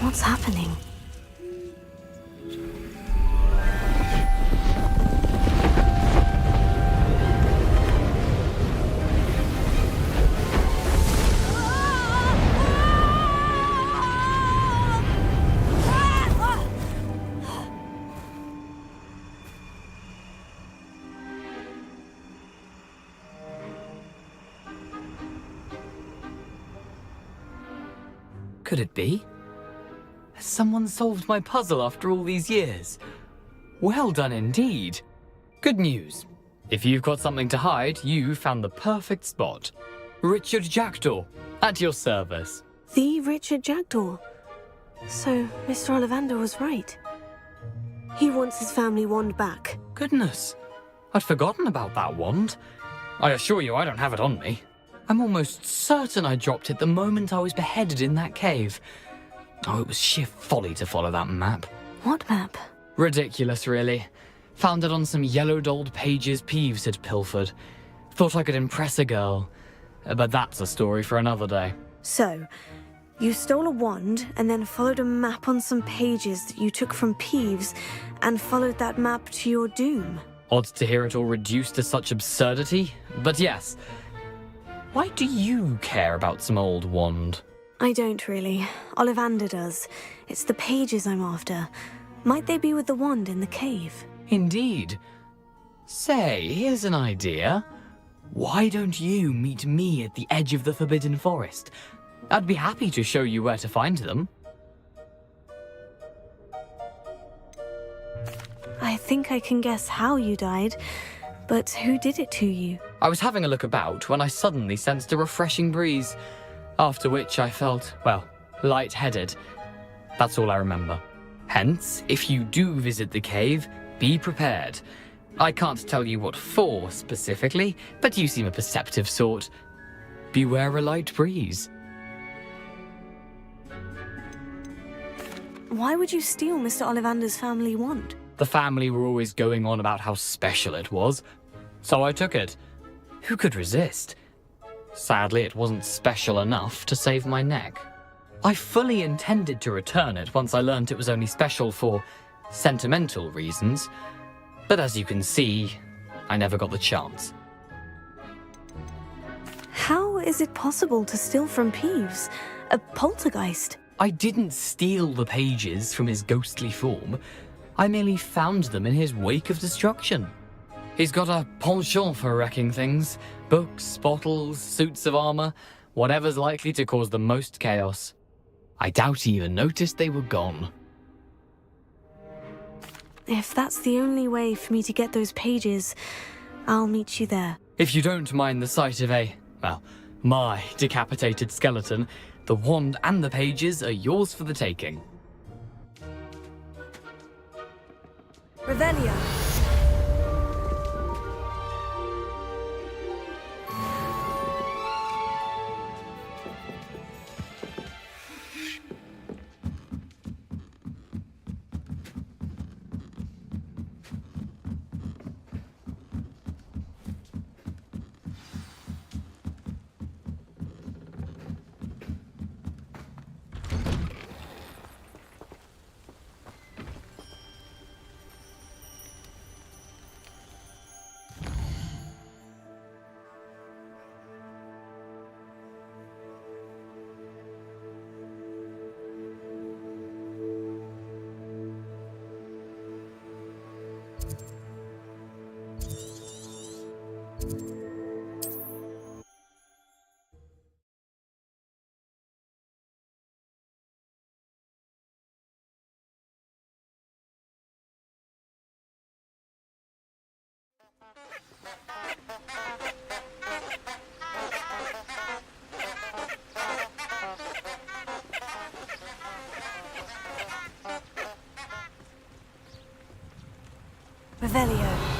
What's happening? Could it be? Has someone solved my puzzle after all these years? Well done indeed. Good news. If you've got something to hide, you found the perfect spot. Richard Jackdaw, at your service. The Richard Jackdaw. So, Mr. Ollivander was right. He wants his family wand back. Goodness, I'd forgotten about that wand. I assure you I don't have it on me. I'm almost certain I dropped it the moment I was beheaded in that cave. Oh, it was sheer folly to follow that map. What map? Ridiculous, really. Found it on some yellowed old pages Peeves had pilfered. Thought I could impress a girl. But that's a story for another day. So, you stole a wand and then followed a map on some pages that you took from Peeves and followed that map to your doom. Odd to hear it all reduced to such absurdity, but yes. Why do you care about some old wand? I don't really. Ollivander does. It's the pages I'm after. Might they be with the wand in the cave? Indeed. Say, here's an idea. Why don't you meet me at the edge of the Forbidden Forest? I'd be happy to show you where to find them. I think I can guess how you died, but who did it to you? I was having a look about when I suddenly sensed a refreshing breeze, after which I felt, well, lightheaded. That's all I remember. Hence, if you do visit the cave, be prepared. I can't tell you what for specifically, but you seem a perceptive sort. Beware a light breeze. Why would you steal Mr. Ollivander's family wand? The family were always going on about how special it was, so I took it. Who could resist? Sadly, it wasn't special enough to save my neck. I fully intended to return it once I learned it was only special for sentimental reasons, but as you can see, I never got the chance. How is it possible to steal from Peeves? A poltergeist? I didn't steal the pages from his ghostly form. I merely found them in his wake of destruction. He's got a penchant for wrecking things. Books, bottles, suits of armor, whatever's likely to cause the most chaos. I doubt he even noticed they were gone. If that's the only way for me to get those pages, I'll meet you there. If you don't mind the sight of my decapitated skeleton, the wand and the pages are yours for the taking. Revelio. Revelio.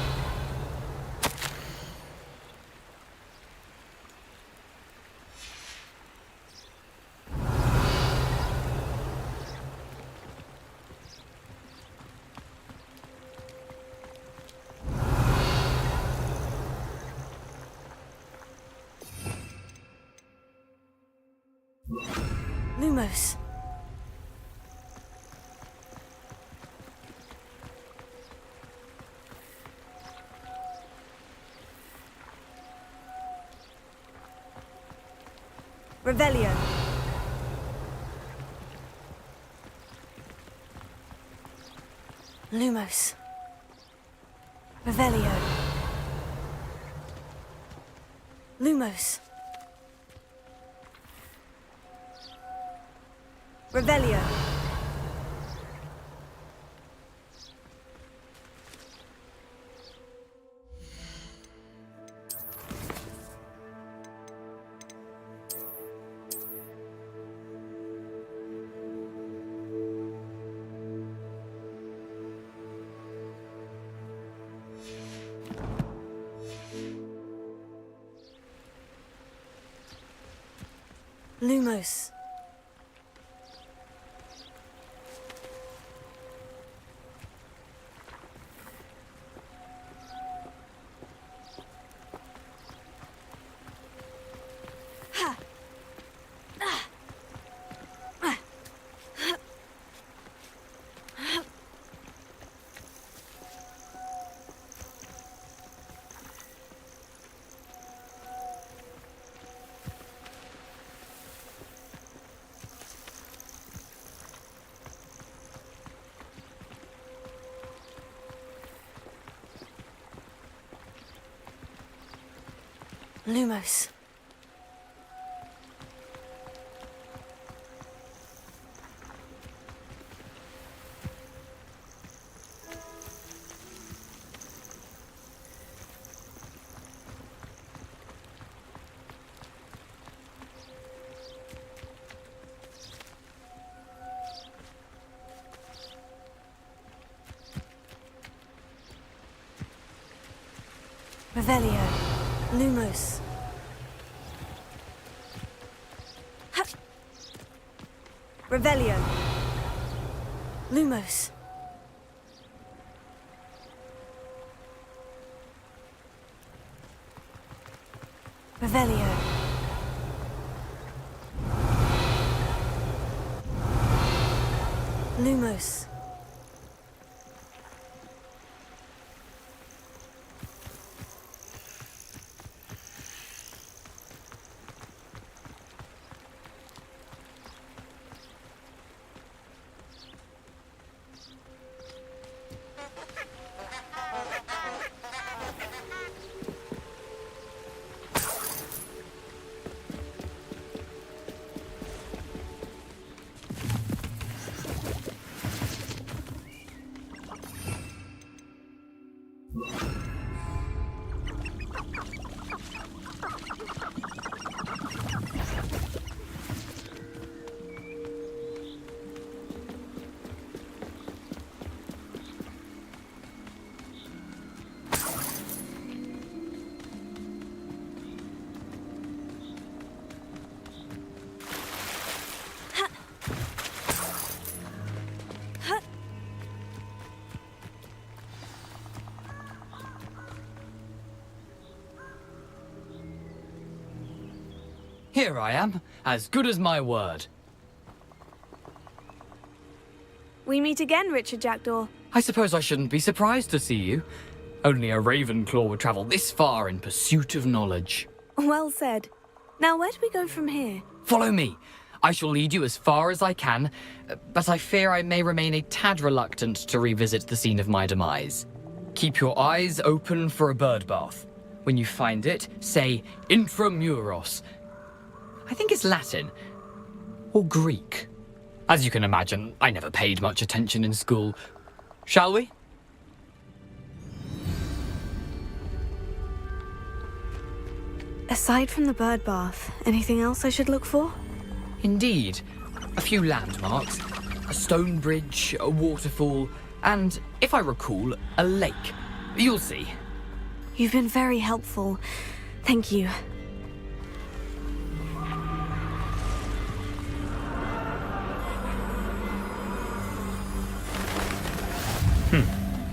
Lumos. Revelio. Lumos. Revelio. Lumos. Revelio. Lumos. Lumos. Revelio. Lumos. Ha! Revelio. Lumos. Revelio. Lumos. Here I am, as good as my word. We meet again, Richard Jackdaw. I suppose I shouldn't be surprised to see you. Only a Ravenclaw would travel this far in pursuit of knowledge. Well said. Now, where do we go from here? Follow me. I shall lead you as far as I can, but I fear I may remain a tad reluctant to revisit the scene of my demise. Keep your eyes open for a bird bath. When you find it, say intramuros. I think it's Latin. Or Greek. As you can imagine, I never paid much attention in school. Shall we? Aside from the bird bath, anything else I should look for? Indeed. A few landmarks. A stone bridge, a waterfall, and, if I recall, a lake. You'll see. You've been very helpful. Thank you.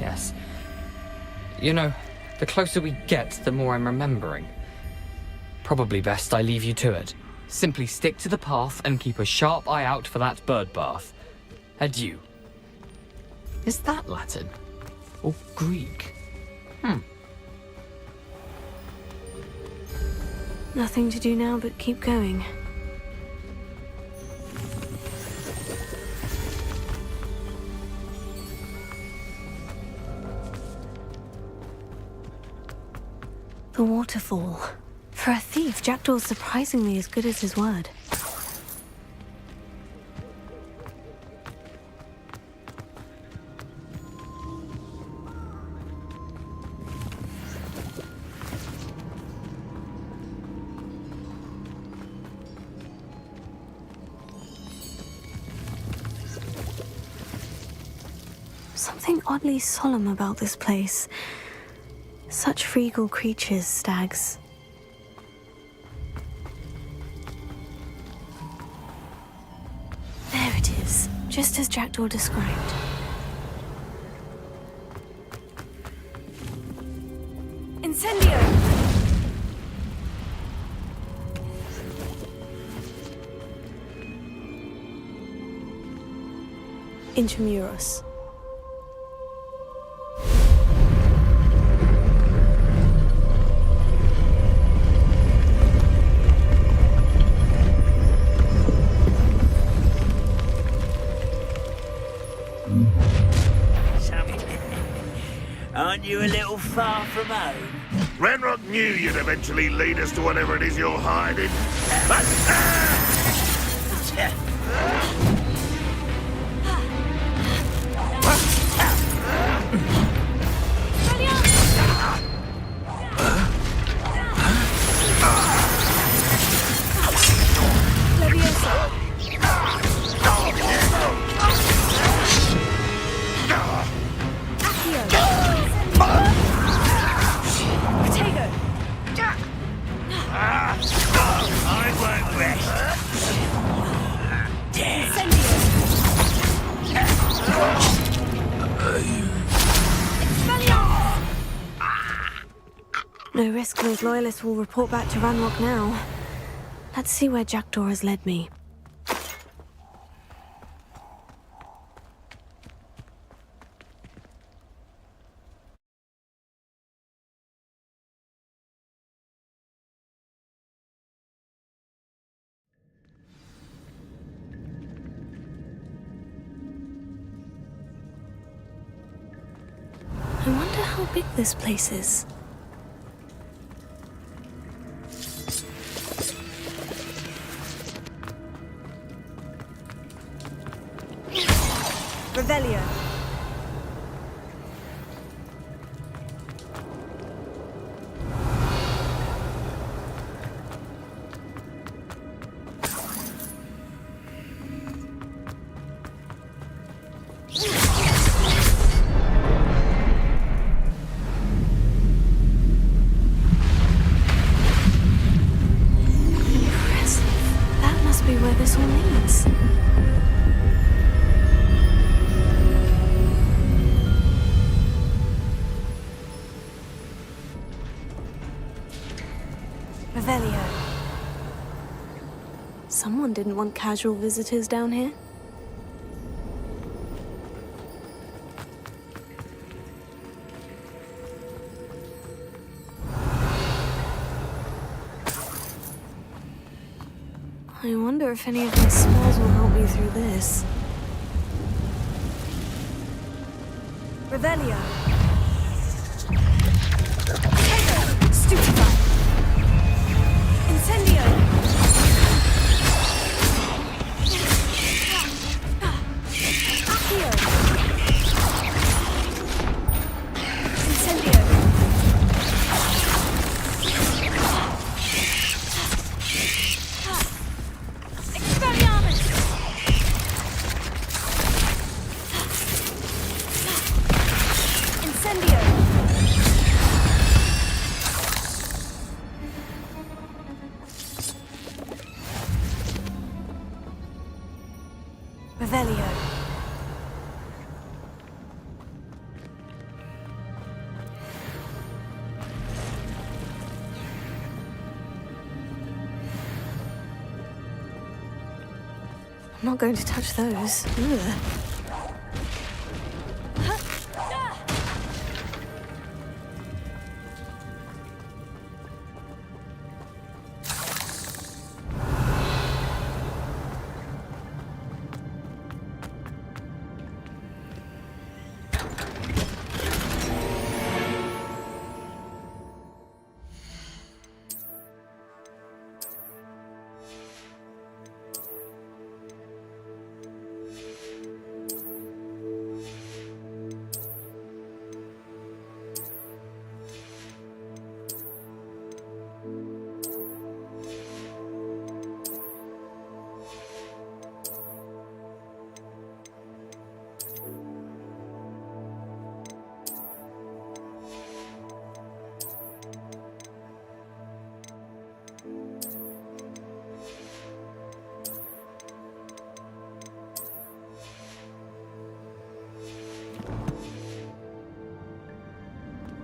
Yes. You know, the closer we get, the more I'm remembering. Probably best I leave you to it. Simply stick to the path and keep a sharp eye out for that bird bath. Adieu. Is that Latin? Or Greek? Nothing to do now but keep going. The waterfall. For a thief, Jackdaw's surprisingly as good as his word. Something oddly solemn about this place. Such regal creatures, stags. There it is, just as Jackdaw described. Incendio! Intramuros. Aren't you a little far from home? Renrock knew you'd eventually lead us to whatever it is you're hiding. I won't rest. No risk those loyalists will report back to Ranrock now. Let's see where Jackdaw has led me. I wonder how big this place is. Revelio. That must be where this all leads. Revelio. Someone didn't want casual visitors down here. I wonder if any of my spells will help me through this. Revelio. Stupefy. Incendio. Accio. Incendio. Expelliarmus. Incendio. Revelio. I'm not going to touch those. Ugh.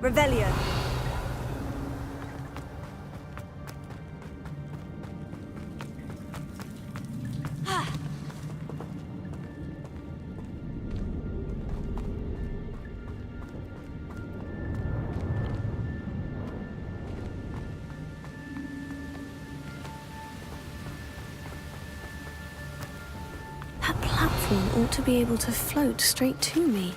Revelio. That platform ought to be able to float straight to me.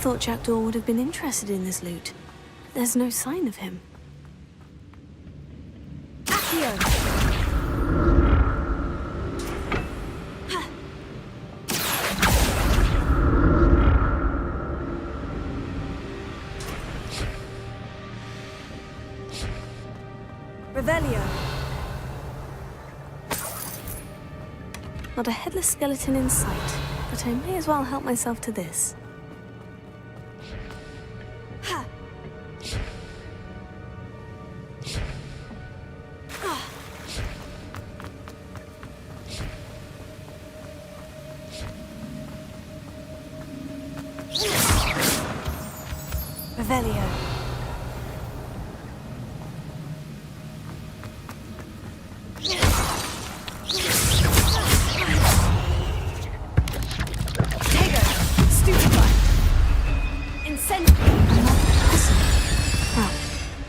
thought Jackdaw would have been interested in this loot. There's no sign of him. Accio! Revelio. Not a headless skeleton in sight, but I may as well help myself to this. Ha! Revelio.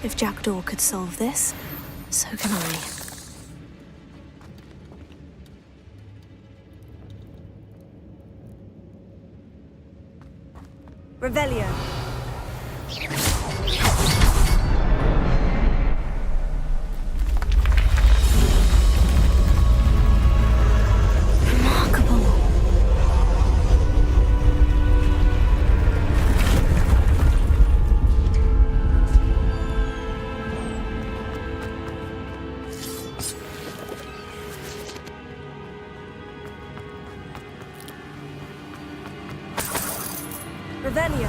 If Jackdaw could solve this, so can I. Revelio. Revelio.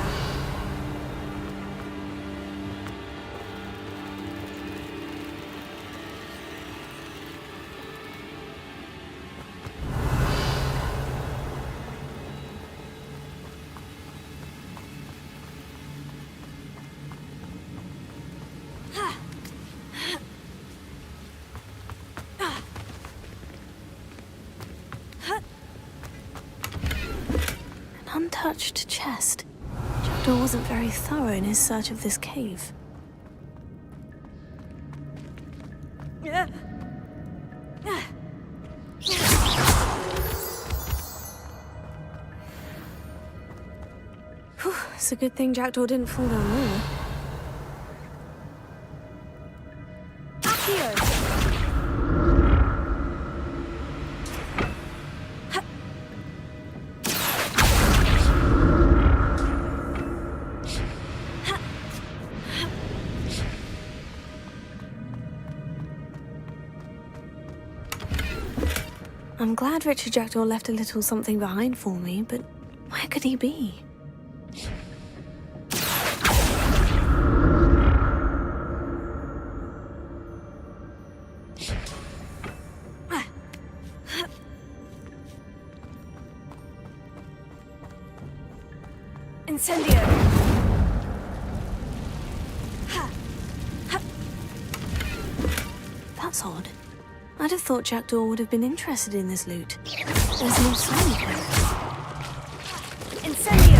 An untouched chest. Jackdaw wasn't very thorough in his search of this cave. Whew, it's a good thing Jackdaw didn't fall down there. I'm glad Richard Jackdaw left a little something behind for me, but where could he be? Incendio! That's odd. I'd have thought Jackdaw would have been interested in this loot. There's no sign of him. Incendio!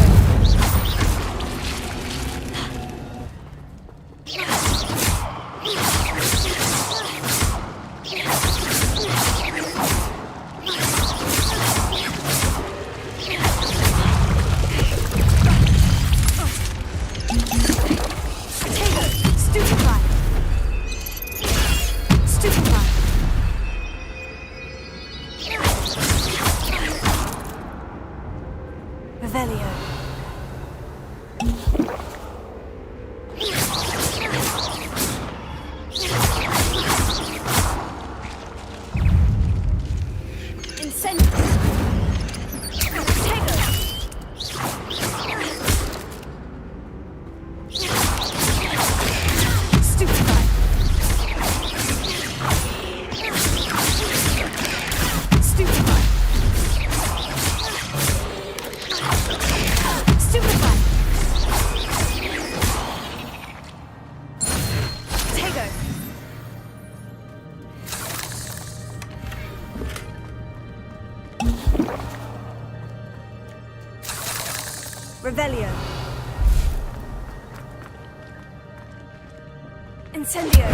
Revelio. Revelio. Incendio.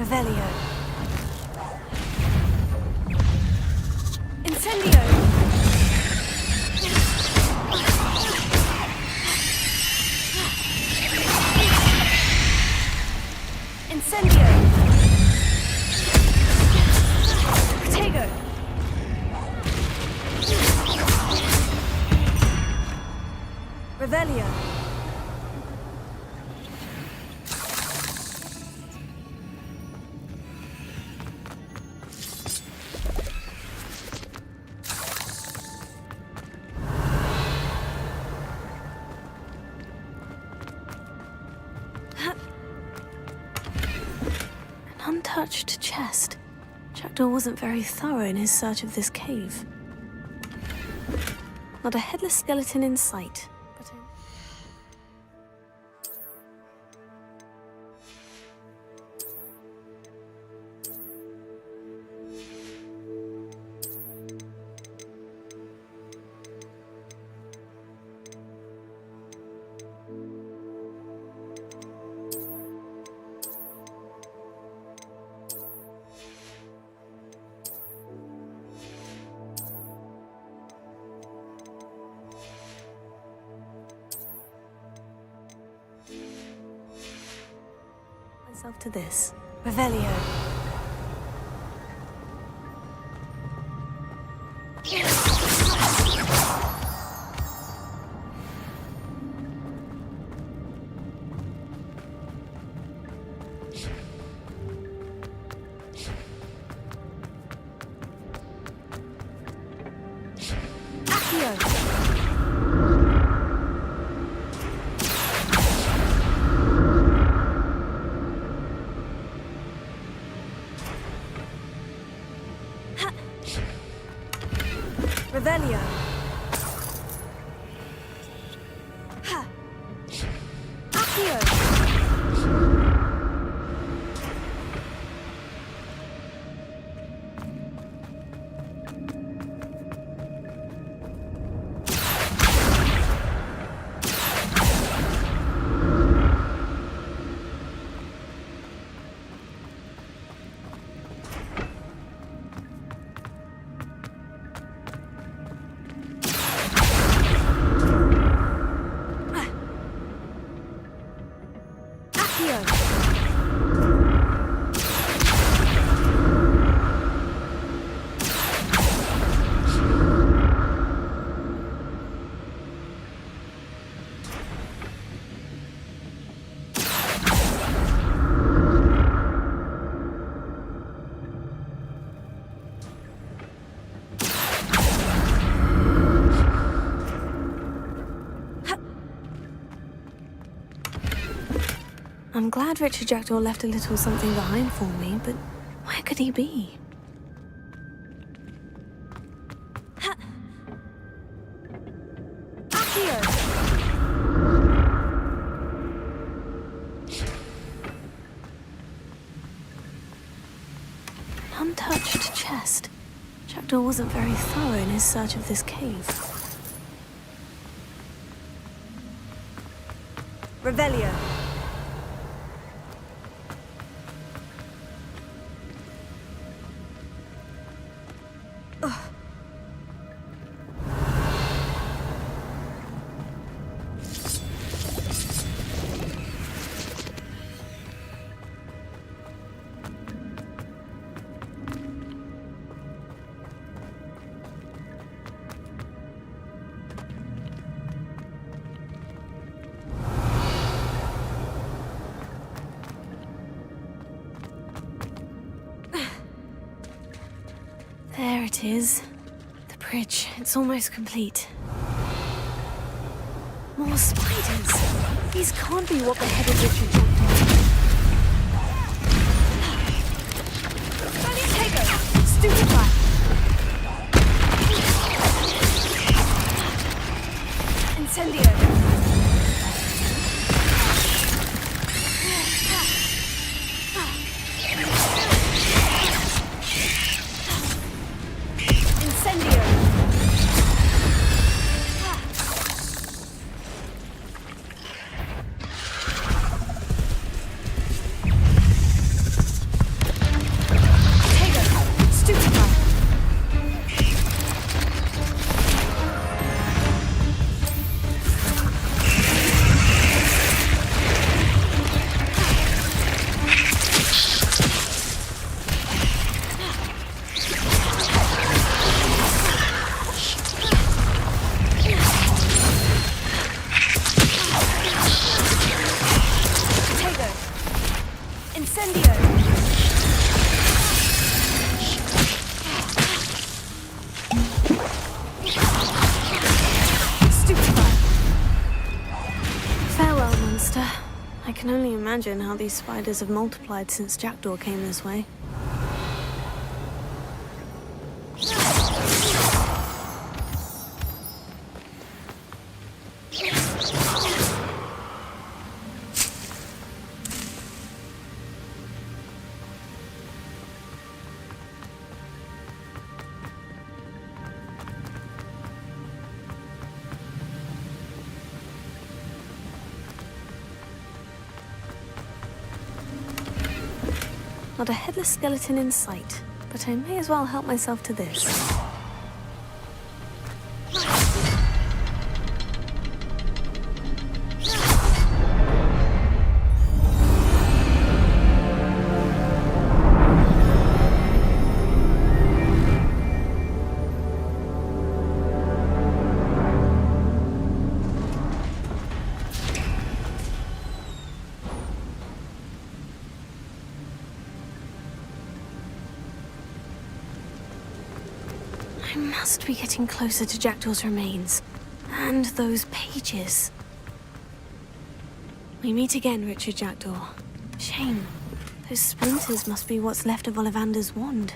Revelio. Incendio. Incendio. Protego. Revelio. An untouched chest. Jackdaw wasn't very thorough in his search of this cave. Not a headless skeleton in sight. Myself to this. Revelio. Revelio. Ha. Accio. I'm glad Richard Jackdaw left a little something behind for me, but where could he be? Ha! Accio! An untouched chest. Jackdaw wasn't very thorough in his search of this cave. Revelio. There it is. The bridge. It's almost complete. More spiders. These can't be what the head of Richard Jackdaw. Take Stupefy! Incendio! Incendio! Stupefy! Farewell, monster. I can only imagine how these spiders have multiplied since Jackdaw came this way. Not a headless skeleton in sight, but I may as well help myself to this. I must be getting closer to Jackdaw's remains. And those pages. We meet again, Richard Jackdaw. Shame. Those splinters must be what's left of Ollivander's wand.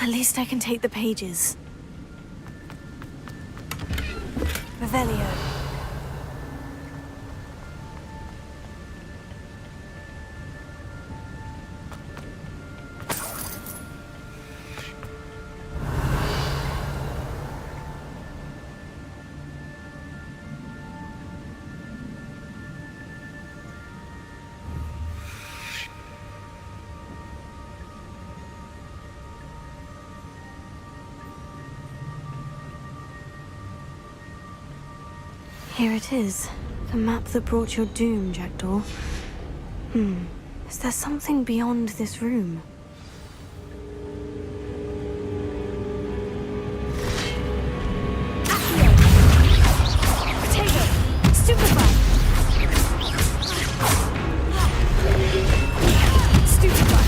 At least I can take the pages. Revelio. Here it is. The map that brought your doom, Jackdaw. Is there something beyond this room? Potato! Stupefy! Stupefy!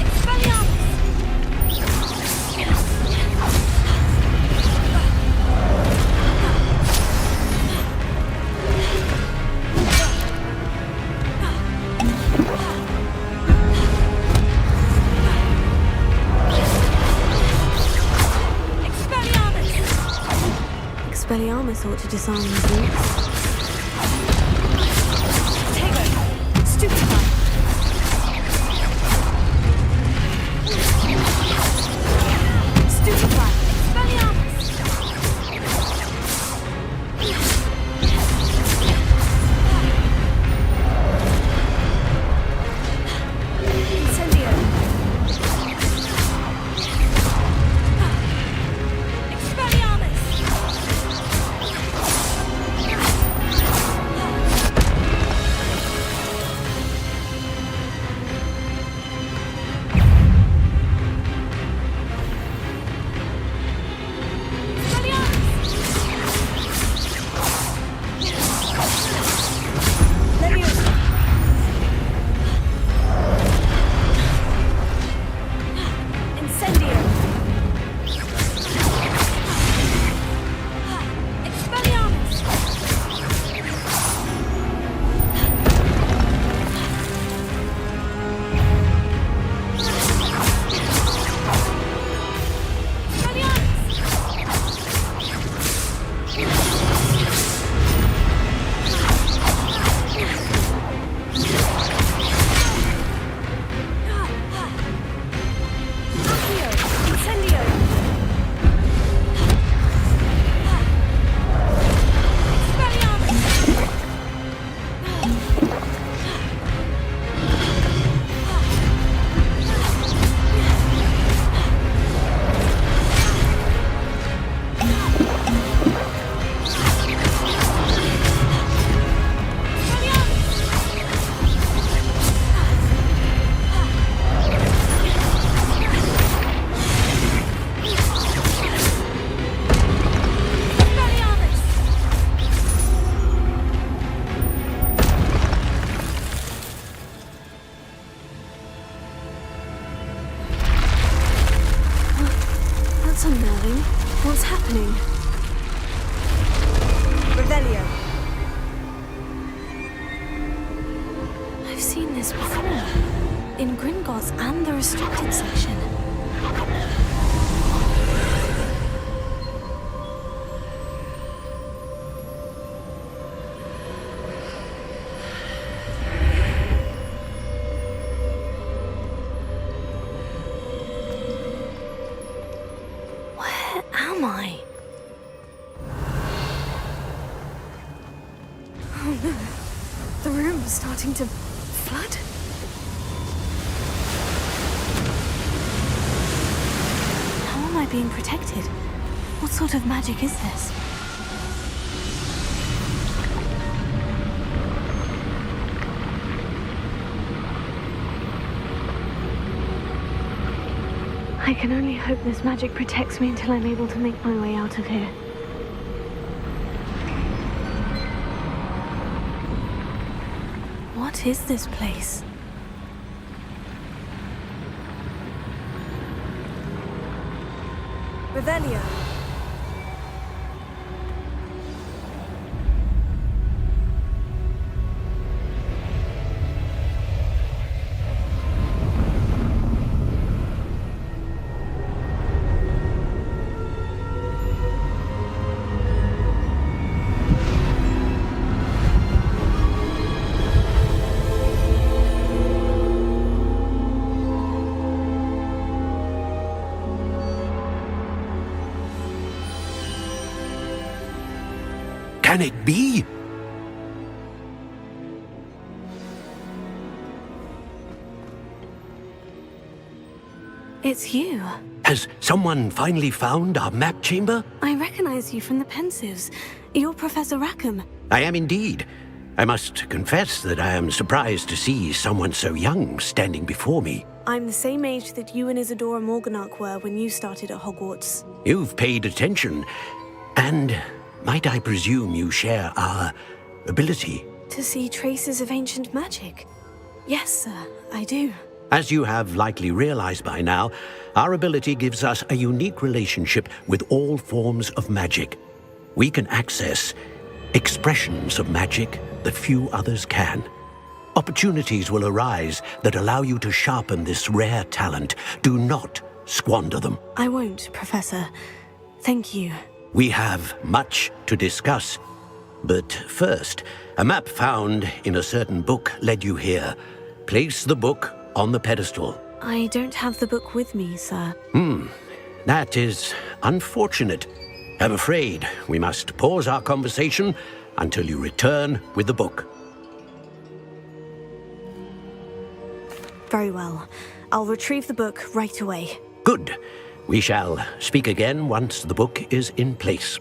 Expelliarmus! Expelliarmus ought to disarm these roots. Potato! Stupefy! Stupefy! Expelliarmus! Incendio! Expelliarmus! darling. What's happening? Revelio. I've seen this before. In Gringotts and the restricted section. Where am I? Oh no. The room is starting to flood. How am I being protected? What sort of magic is this? I can only hope this magic protects me until I'm able to make my way out of here. What is this place? Revelio. Can it be? It's you. Has someone finally found our map chamber? I recognize you from the Pensives. You're Professor Rackham. I am indeed. I must confess that I am surprised to see someone so young standing before me. I'm the same age that you and Isadora Morganach were when you started at Hogwarts. You've paid attention, and might I presume you share our ability? To see traces of ancient magic? Yes, sir, I do. As you have likely realized by now, our ability gives us a unique relationship with all forms of magic. We can access expressions of magic that few others can. Opportunities will arise that allow you to sharpen this rare talent. Do not squander them. I won't, Professor. Thank you. We have much to discuss. But first, a map found in a certain book led you here. Place the book on the pedestal. I don't have the book with me, sir. That is unfortunate. I'm afraid we must pause our conversation until you return with the book. Very well. I'll retrieve the book right away. Good. We shall speak again once the book is in place.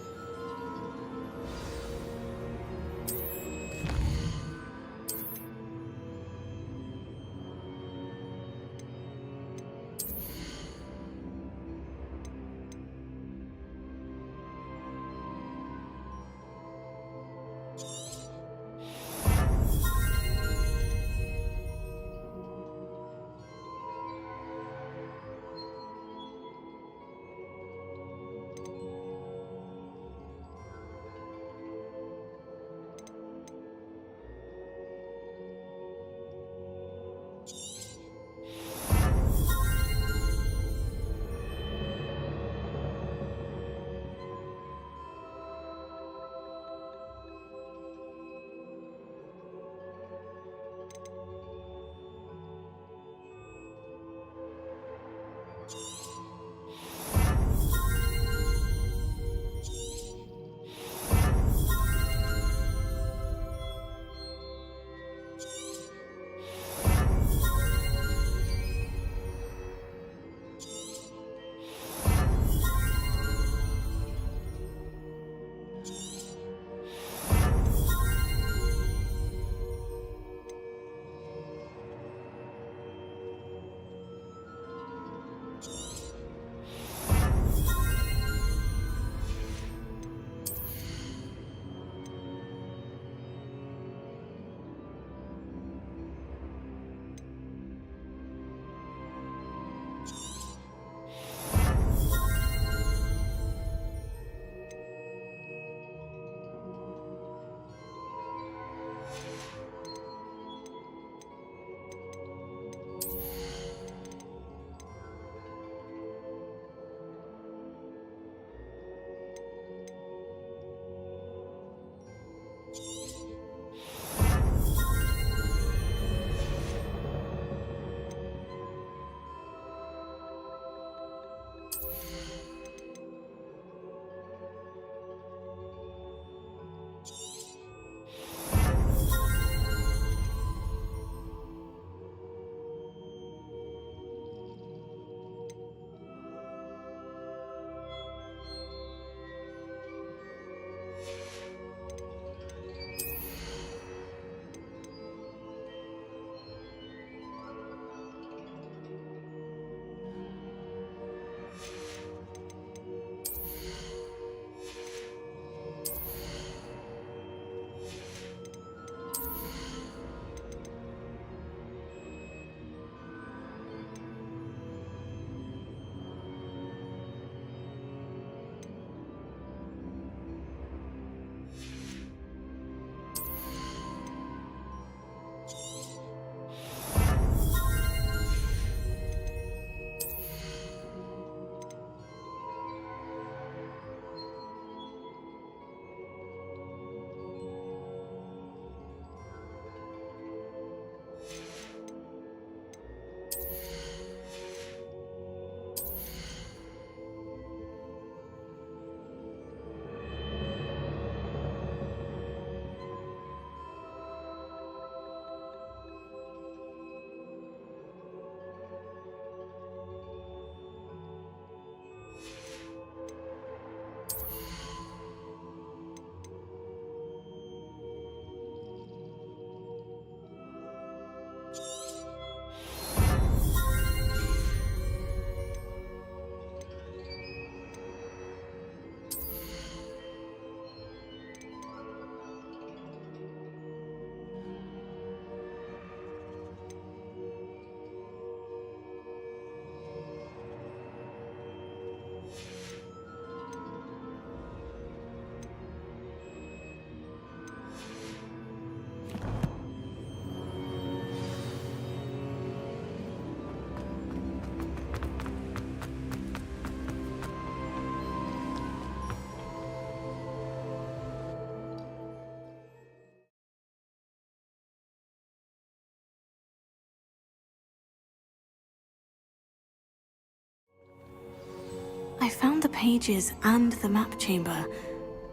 I found the pages and the map chamber.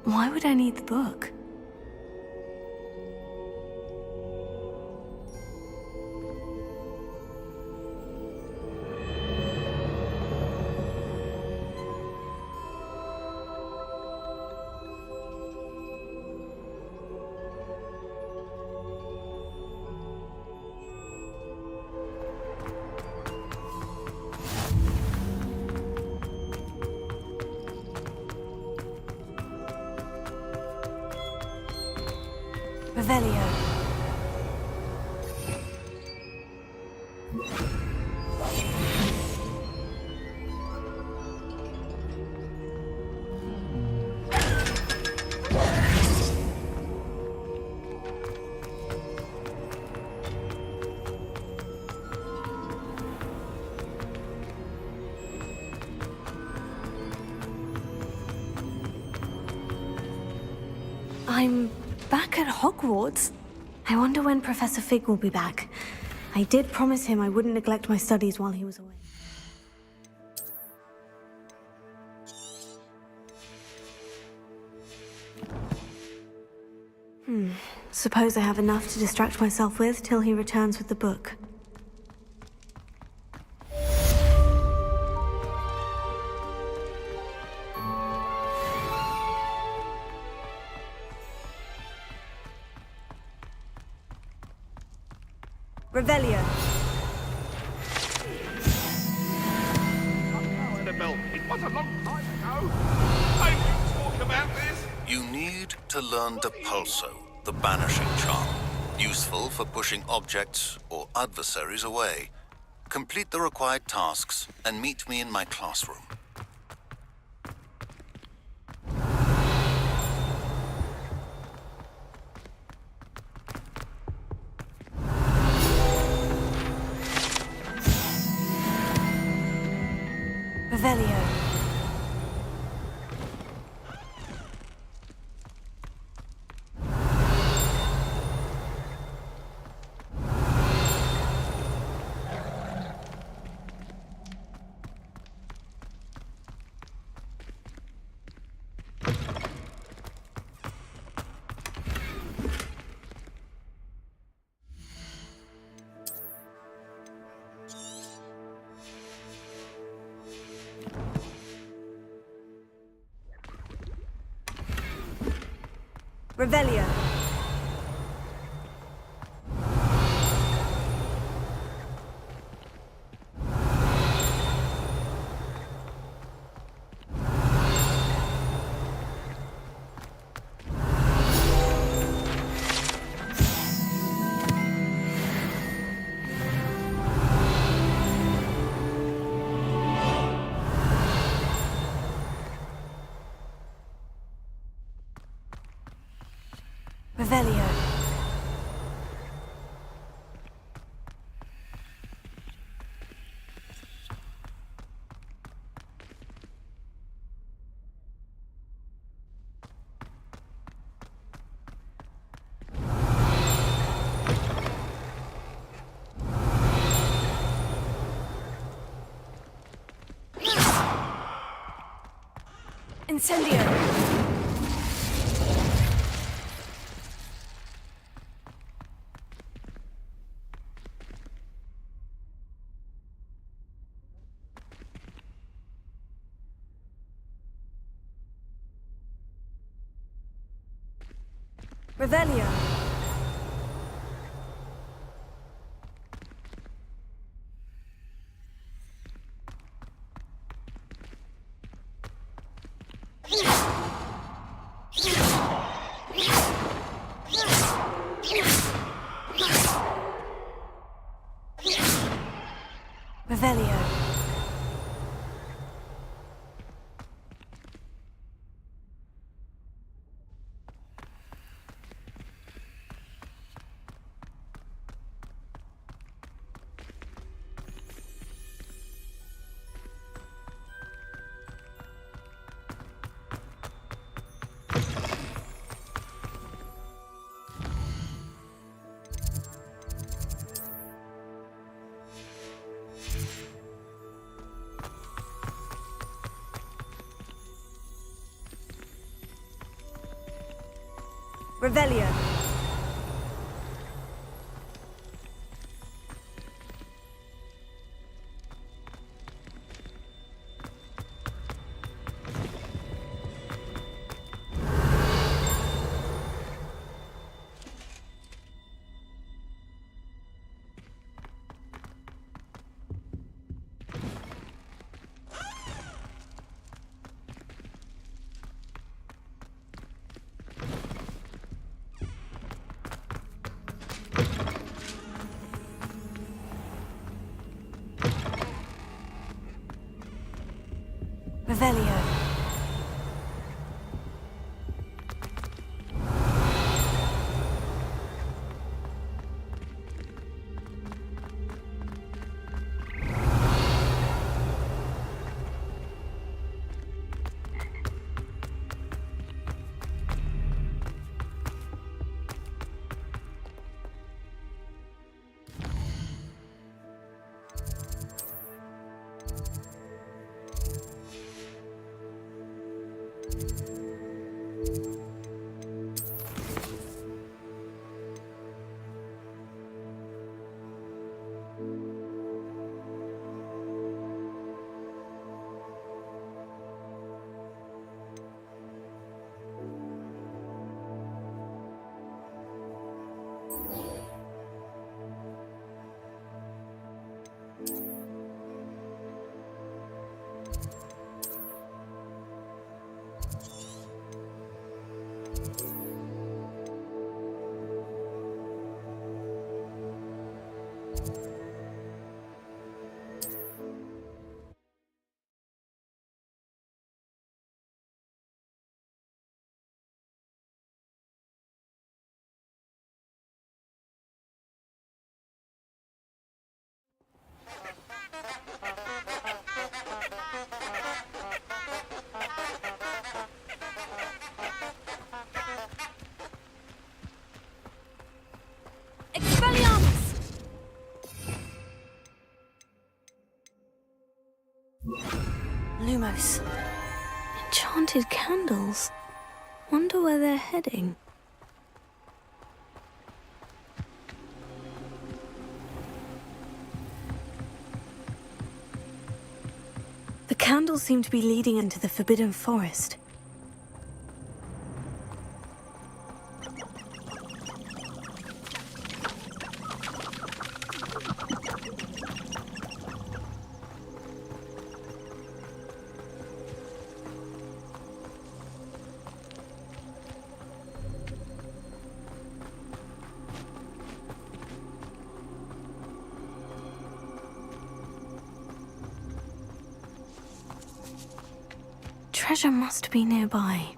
Why would I need the book? Revelio. I'm back at Hogwarts. I wonder when Professor Fig will be back. I did promise him I wouldn't neglect my studies while he was away. Suppose I have enough to distract myself with till he returns with the book. Revelio. It was a long time ago. I didn't talk about this. You need to learn Depulso, the banishing charm. Useful for pushing objects or adversaries away. Complete the required tasks and meet me in my classroom. Revelio. Revelio. Revelio. Incendio. Revelio. Revelio. Revelio. Revelio. Expelliarmus! Lumos. Enchanted candles. Wonder where they're heading. The candles seem to be leading into the Forbidden Forest. Treasure must be nearby.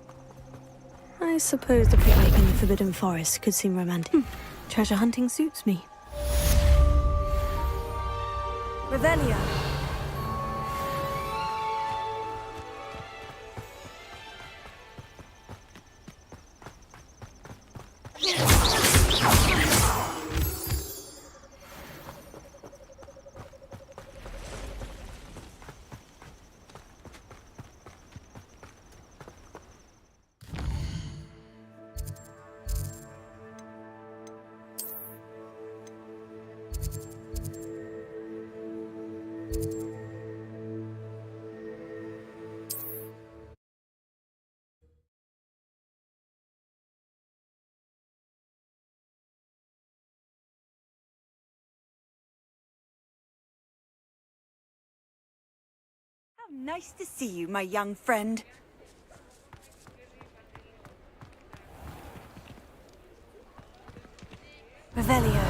I suppose the picnic in the Forbidden Forest could seem romantic. Treasure hunting suits me. Revelio. How nice to see you, my young friend. Revelio.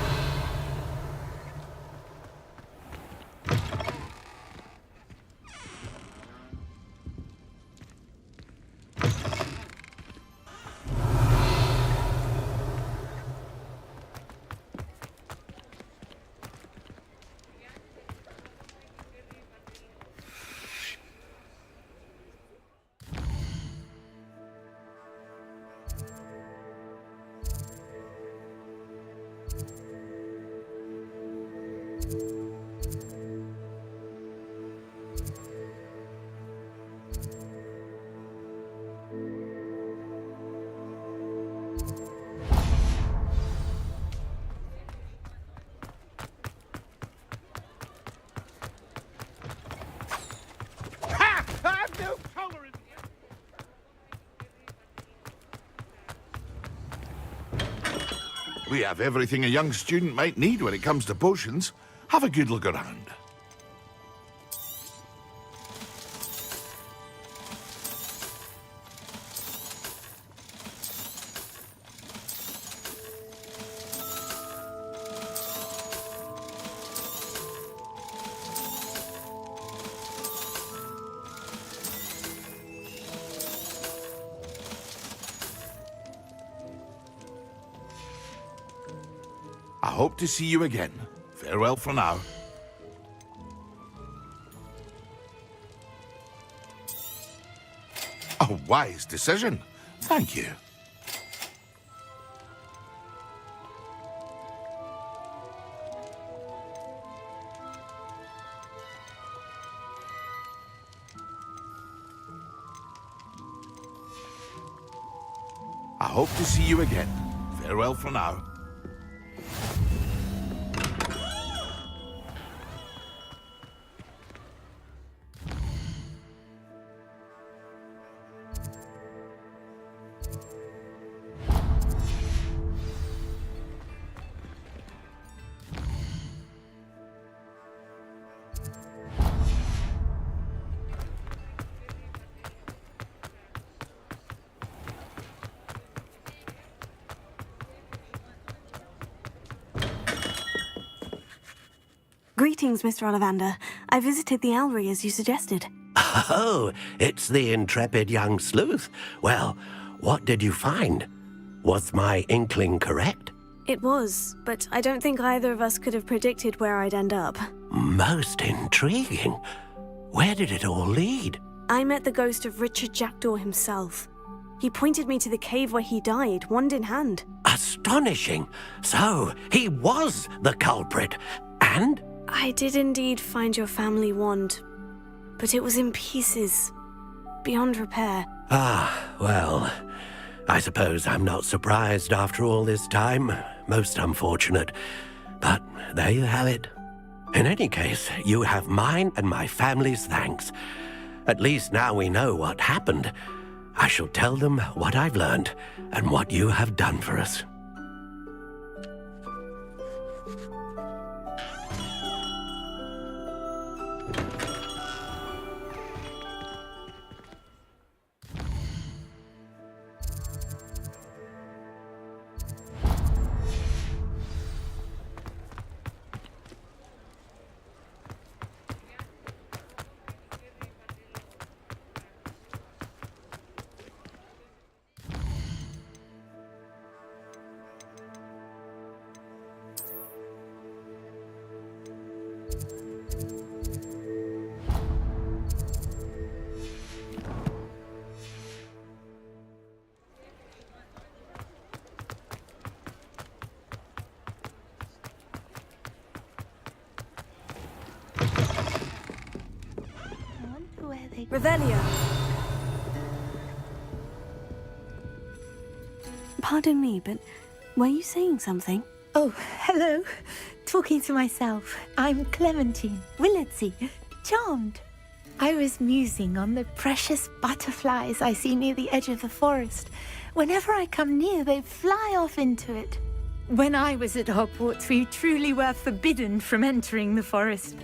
We have everything a young student might need when it comes to potions. Have a good look around. I hope to see you again. Farewell for now. A wise decision. Thank you. I hope to see you again. Farewell for now. Greetings, Mr. Ollivander. I visited the Owlry as you suggested. Oh, it's the intrepid young sleuth. Well, what did you find? Was my inkling correct? It was, but I don't think either of us could have predicted where I'd end up. Most intriguing. Where did it all lead? I met the ghost of Richard Jackdaw himself. He pointed me to the cave where he died, wand in hand. Astonishing. So, he was the culprit. And? I did indeed find your family wand, but it was in pieces, beyond repair. Ah, well, I suppose I'm not surprised after all this time. Most unfortunate. But there you have it. In any case, you have mine and my family's thanks. At least now we know what happened. I shall tell them what I've learned and what you have done for us. Revelio. Pardon me, but were you saying something? Oh, hello. Talking to myself. I'm Clementine, Willardsey, charmed. I was musing on the precious butterflies I see near the edge of the forest. Whenever I come near, they fly off into it. When I was at Hogwarts, we truly were forbidden from entering the forest.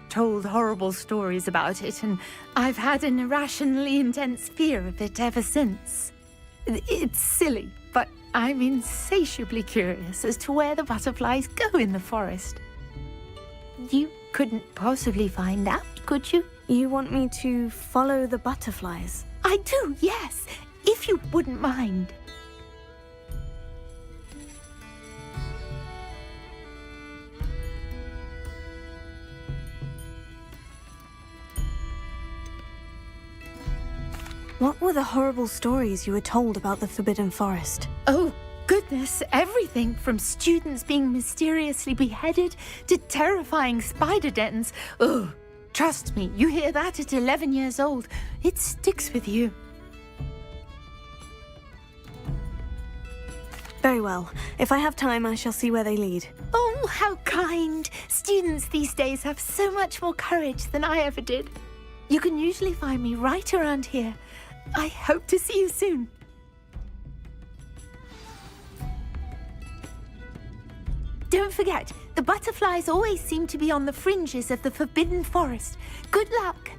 Told horrible stories about it, and I've had an irrationally intense fear of it ever since. It's silly, but I'm insatiably curious as to where the butterflies go in the forest. You couldn't possibly find out, could you? You want me to follow the butterflies? I do, yes, if you wouldn't mind. What were the horrible stories you were told about the Forbidden Forest? Oh, goodness, everything from students being mysteriously beheaded to terrifying spider dens. Oh, trust me, you hear that at 11 years old, it sticks with you. Very well. If I have time, I shall see where they lead. Oh, how kind. Students these days have so much more courage than I ever did. You can usually find me right around here. I hope to see you soon. Don't forget, the butterflies always seem to be on the fringes of the Forbidden Forest. Good luck.